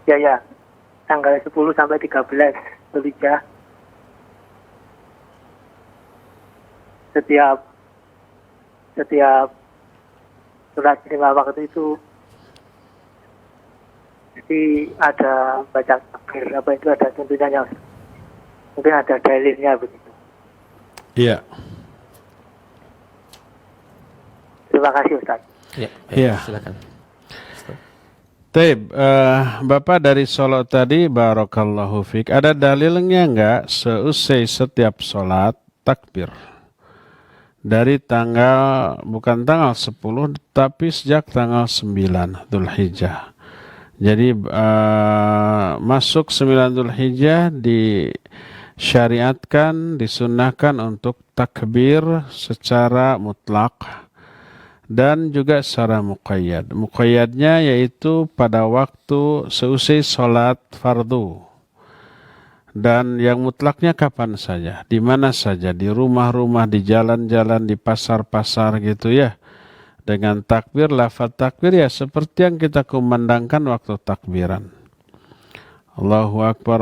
Ya. Tanggal 10 sampai 13 Dzulhijjah. Setiap sholat 5 waktu itu jadi ada baca takbir, apa itu ada tuntunannya, mungkin ada dalilnya begitu. Iya. Terima kasih Ustaz. Ya, Iya. silakan. Taib, Bapak dari Solo tadi, barakallahu fiik. Ada dalilnya enggak seusai setiap sholat takbir? Dari bukan tanggal 10, tapi sejak tanggal 9 Dzulhijjah. Jadi masuk 9 Dzulhijjah disyariatkan, disunnahkan untuk takbir secara mutlak dan juga secara muqayyad. Muqayyadnya yaitu pada waktu seusai sholat fardu. Dan yang mutlaknya kapan saja, di mana saja, di rumah-rumah, di jalan-jalan, di pasar-pasar gitu ya. Dengan takbir, lafaz takbir ya seperti yang kita kumandangkan waktu takbiran. Allahu Akbar,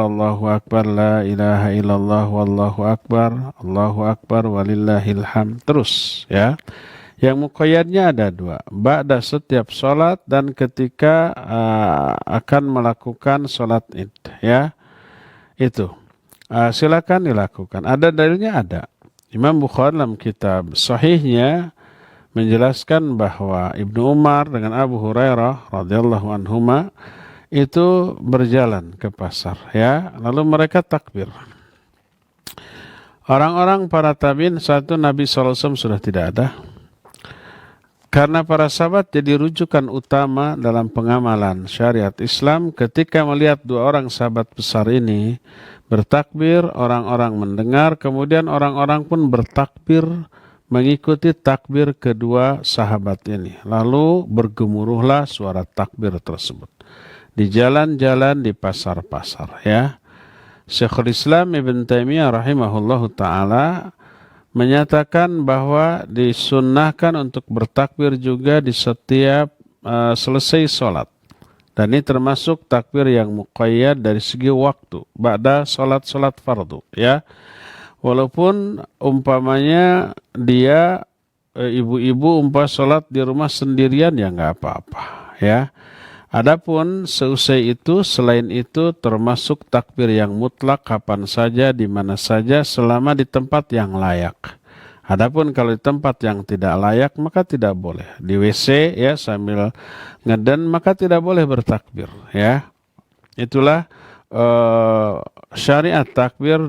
la ilaha illallah, wallahu akbar, Allahu Akbar, walillahil hamd. Terus ya. Yang muqayyadnya ada 2. Ba'da setiap sholat dan ketika akan melakukan sholat id. Ya. Itu. Silakan dilakukan. Ada dalilnya? Ada. Imam Bukhari dalam kitab sahihnya menjelaskan bahwa Ibnu Umar dengan Abu Hurairah radhiyallahu anhuma itu berjalan ke pasar, ya, lalu mereka takbir. Orang-orang para tabi'in saat itu Nabi SAW sudah tidak ada. Karena para sahabat jadi rujukan utama dalam pengamalan syariat Islam, ketika melihat dua orang sahabat besar ini bertakbir, orang-orang mendengar, kemudian orang-orang pun bertakbir mengikuti takbir kedua sahabat ini. Lalu bergemuruhlah suara takbir tersebut di jalan-jalan, di pasar-pasar, ya. Syekhul Islam Ibn Taimiyah rahimahullahu ta'ala menyatakan bahwa disunnahkan untuk bertakbir juga di setiap selesai sholat. Dan ini termasuk takbir yang muqayyad dari segi waktu, ba'da sholat fardu, ya. Walaupun umpamanya dia ibu-ibu sholat di rumah sendirian, ya nggak apa-apa, ya. Adapun seusai itu, selain itu termasuk takbir yang mutlak kapan saja, di mana saja, selama di tempat yang layak. Adapun kalau di tempat yang tidak layak, maka tidak boleh. Di WC, ya, sambil ngeden, maka tidak boleh bertakbir, ya. Itulah syariat takbir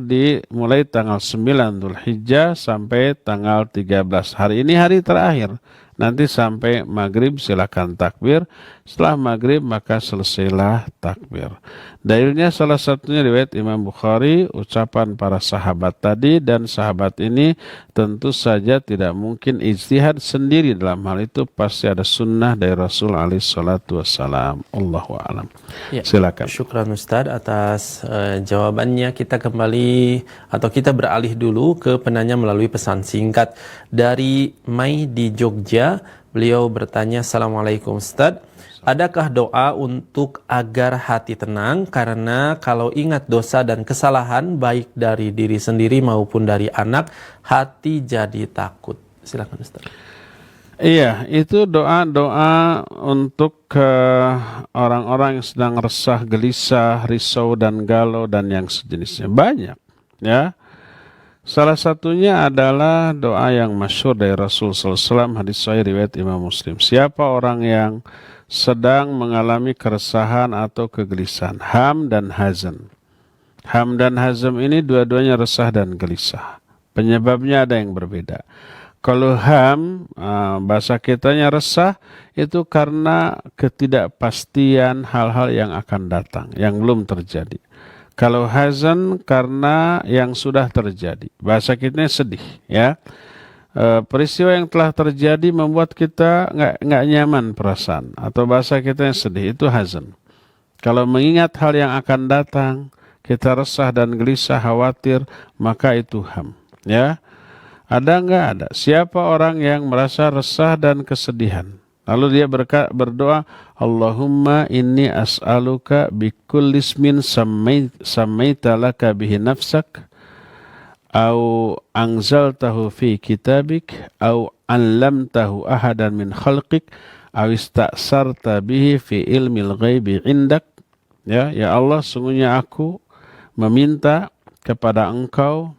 mulai tanggal 9 Dzulhijjah sampai tanggal 13. Hari ini hari terakhir. Nanti sampai maghrib silakan takbir. Setelah maghrib maka selesailah takbir. Dalilnya salah satunya riwayat Imam Bukhari, ucapan para sahabat tadi, dan sahabat ini tentu saja tidak mungkin ijtihad sendiri. Dalam hal itu pasti ada sunnah dari Rasul alaihi salatu wassalam. Allahu a'lam. Ya, silakan. Syukran Ustaz atas jawabannya. Kita kembali atau kita beralih dulu ke penanya melalui pesan singkat dari Mai di Jogja. Beliau bertanya, Assalamualaikum Ustaz, adakah doa untuk agar hati tenang? Karena kalau ingat dosa dan kesalahan baik dari diri sendiri maupun dari anak, hati jadi takut. Silakan Ustaz. Iya, itu doa-doa untuk orang-orang yang sedang resah, gelisah, risau dan galau dan yang sejenisnya. Banyak, ya. Salah satunya adalah doa yang masyhur dari Rasul SAW, hadis sahih riwayat Imam Muslim. Siapa orang yang sedang mengalami keresahan atau kegelisahan, ham dan hazan. Ham dan hazan ini dua-duanya resah dan gelisah. Penyebabnya ada yang berbeda. Kalau ham, bahasa kitanya resah, itu karena ketidakpastian hal-hal yang akan datang, yang belum terjadi. Kalau hazan karena yang sudah terjadi. Bahasa kita sedih, ya. Peristiwa yang telah terjadi membuat kita nggak nyaman perasaan, atau bahasa kita yang sedih, itu hazan. Kalau mengingat hal yang akan datang, kita resah dan gelisah, khawatir, maka itu ham, ya. Ada nggak? Ada. Siapa orang yang merasa resah dan kesedihan, lalu dia berdoa, Allahumma inni as'aluka bikulli ismin sammaita laka bihi nafsak, au anzaltahu fi kitabik, au allamtahu ahadan min khalqik, au ista'sarta bihi fi ilmil ghaibi indak. Ya Allah, sungguhnya aku meminta kepada Engkau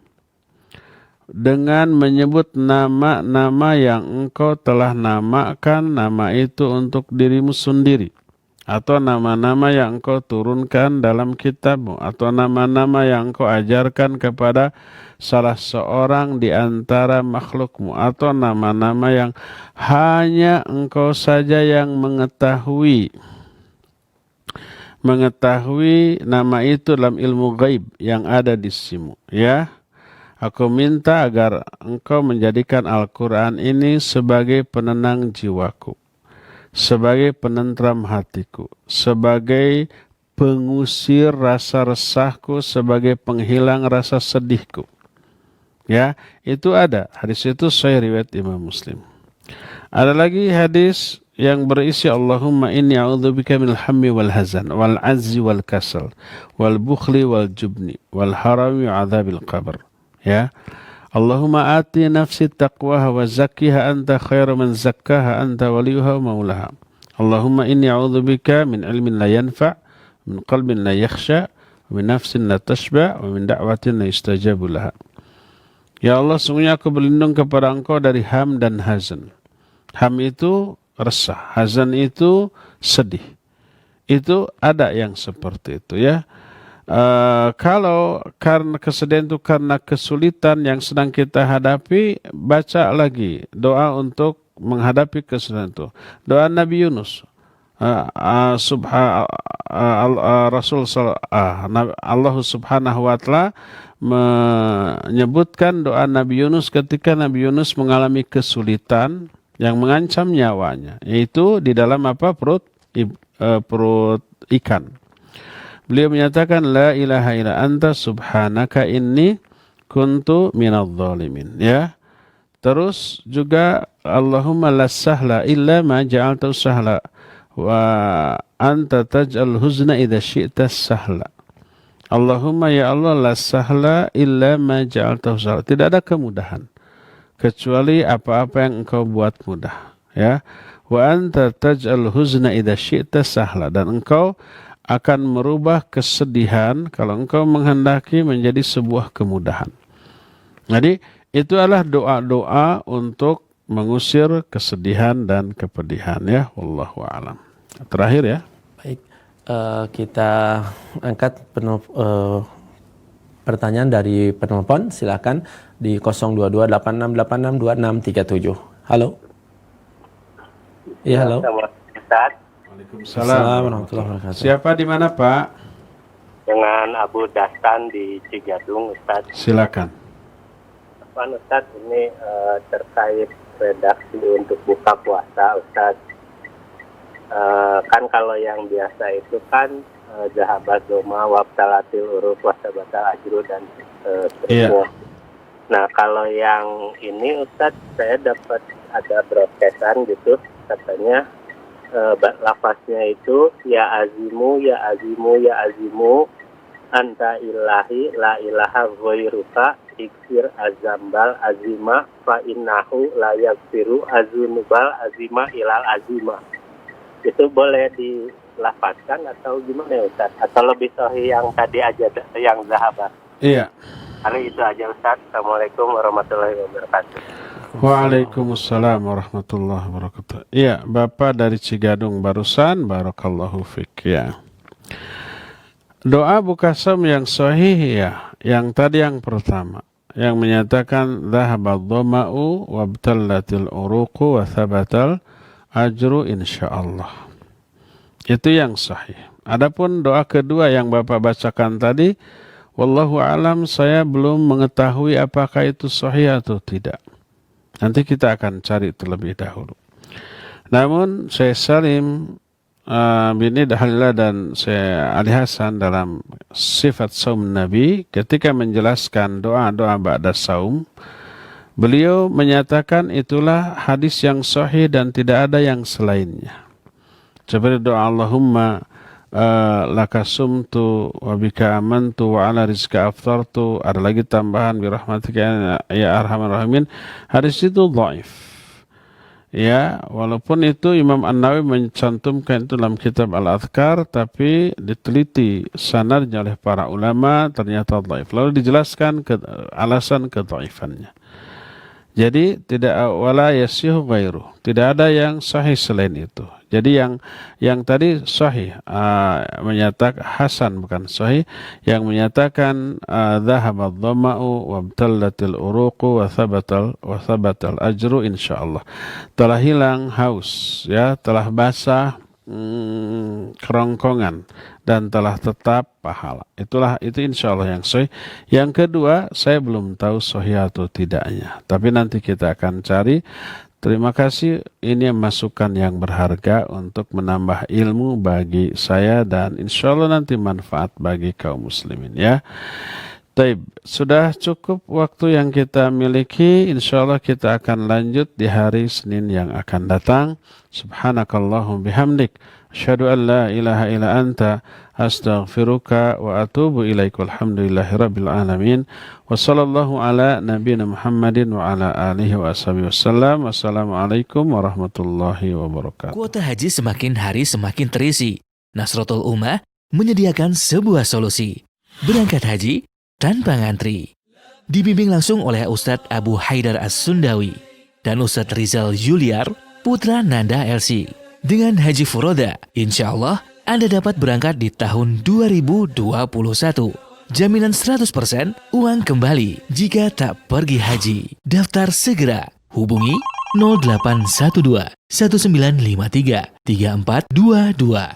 dengan menyebut nama-nama yang Engkau telah namakan nama itu untuk dirimu sendiri, atau nama-nama yang Engkau turunkan dalam kitab-Mu, atau nama-nama yang Engkau ajarkan kepada salah seorang di antara makhluk-Mu, atau nama-nama yang hanya Engkau saja yang mengetahui nama itu dalam ilmu gaib yang ada di sisimu, ya. Aku minta agar Engkau menjadikan Al-Quran ini sebagai penenang jiwaku, sebagai penentram hatiku, sebagai pengusir rasa resahku, sebagai penghilang rasa sedihku. Ya, itu ada. Hadis itu sahih riwayat Imam Muslim. Ada lagi hadis yang berisi Allahumma inni a'udzubika minal hammi wal hazan wal azzi wal kasal wal bukhli wal jubni wal harami wa adzabil qabr. Ya, Allahumma ati nafsi taqwaha wa zakkiha anta khairu man zakkaha anta waliyuha wa maulaha. Allahumma inni a'udzubika min ilmin la yanfa', min qalbin la yakhsha, wa min nafsin la tashba', wa min da'watin la yustajabu laha. Ya Allah, sungguhnya aku berlindung kepada Engkau dari ham dan hazan. Ham itu resah, hazan itu sedih. Itu ada yang seperti itu ya. Kalau karena kesedihan itu karena kesulitan yang sedang kita hadapi, baca lagi doa untuk menghadapi kesulitan itu. Doa Nabi Yunus. Allah Subhanahu wa taala menyebutkan doa Nabi Yunus ketika Nabi Yunus mengalami kesulitan yang mengancam nyawanya, yaitu di dalam perut ikan. Beliau menyatakan la ilaha illa anta subhanaka inni kuntu minadh dhalimin, ya. Terus juga Allahumma la sahla illa ma ja'altahu sahla wa anta taj'al huzna idza syi'ta sahla. Allahumma ya Allah la sahla illa ma ja'altahu sahla. Tidak ada kemudahan kecuali apa-apa yang engkau buat mudah, ya. Wa anta taj'al huzna idza syi'ta sahla, dan engkau akan merubah kesedihan kalau engkau menghendaki menjadi sebuah kemudahan. Jadi itu adalah doa-doa untuk mengusir kesedihan dan kepedihan, ya. Wallahu a'lam. Terakhir ya. Baik, kita angkat pertanyaan dari penelpon. Silakan di 02286862637. Halo. Iya, halo. Waalaikumsalam warahmatullahi wabarakatuh. Siapa di mana, Pak? Dengan Abu Dastan di Cigadung, Ustaz. Silakan. Ustaz, ini terkait redaksi untuk buka puasa, Ustaz. Kan kalau yang biasa itu kan zahabat doma, wabtalatil uruf, wasabatal ajru, dan seterusnya. Nah, kalau yang ini, Ustaz, saya dapat ada broadcastan gitu, katanya lafaznya itu ya azimu, ya azimu, ya azimu, anta ilahi, la ilaha ghairuka, iksir azambal azima, fa innahu la yaghfiru azunubal azima ilal azima. Itu boleh dilafazkan atau gimana ya, Ustaz? Atau lebih sahih yang tadi aja, yang zahabat? Iya. Hari itu aja, Ustaz. Assalamualaikum warahmatullahi wabarakatuh. Waalaikumsalam warahmatullahi wabarakatuh. Iya, Bapak dari Cigadung barusan, barakallahu fik, ya. Doa buka som yang sahih, ya, yang tadi yang pertama, yang menyatakan dhahabadh dhama'u wabtallatil uruqu wa thabatal ajru insyaallah. Itu yang sahih. Adapun doa kedua yang Bapak bacakan tadi, wallahu alam, saya belum mengetahui apakah itu sahih atau tidak. Nanti kita akan cari terlebih dahulu. Namun saya Salim bin Halillah dan saya Ali Hasan dalam sifat saum Nabi, ketika menjelaskan doa-doa ba'da saum, beliau menyatakan itulah hadis yang sahih dan tidak ada yang selainnya. Seperti doa Allahumma laka sumtu wa bika amantu wa ala rizka aftartu, ada lagi tambahan birahmatika ya arhamar rahimin. Hadis itu dhaif. Ya, walaupun itu Imam An-Nawawi mencantumkan itu dalam kitab Al-Adhkar, tapi diteliti sanadnya oleh para ulama ternyata dhaif. Lalu dijelaskan alasan kedhaifannya. Jadi tidak wala yasihu ghairu, tidak ada yang sahih selain itu. Jadi yang tadi sahih, menyatakan hasan bukan sahih, yang menyatakan dhahabadh dhama'u wabtallatil uruqu wa thabatal ajru insyaallah. Telah hilang haus, ya, telah basah kerongkongan dan telah tetap pahala. Itu insyaallah yang sahih. Yang kedua, saya belum tahu sahih atau tidaknya, tapi nanti kita akan cari. Terima kasih, ini masukan yang berharga untuk menambah ilmu bagi saya dan insyaallah nanti manfaat bagi kaum muslimin, ya. Taib, sudah cukup waktu yang kita miliki. Insyaallah kita akan lanjut di hari Senin yang akan datang. Subhanakallahum bihamdik, asyhadu an la ilaha illa anta, astaghfiruka wa atubu ilaik. Walhamdulillahirabbil alamin. Wa sallallahu ala nabiyina Muhammadin wa ala alihi wa ashabihi wasallam. Wassalamualaikum warahmatullahi wabarakatuh. Kuota haji semakin hari semakin terisi. Nasratul Ummah menyediakan sebuah solusi. Berangkat haji tanpa ngantri. Dibimbing langsung oleh Ustadz Abu Haidar As-Sundawi dan Ustadz Rizal Juliar, putra Nanda LC. Dengan Haji Furoda, insya Allah Anda dapat berangkat di tahun 2021. Jaminan 100% uang kembali jika tak pergi haji. Daftar segera. Hubungi 0812 1953 3422.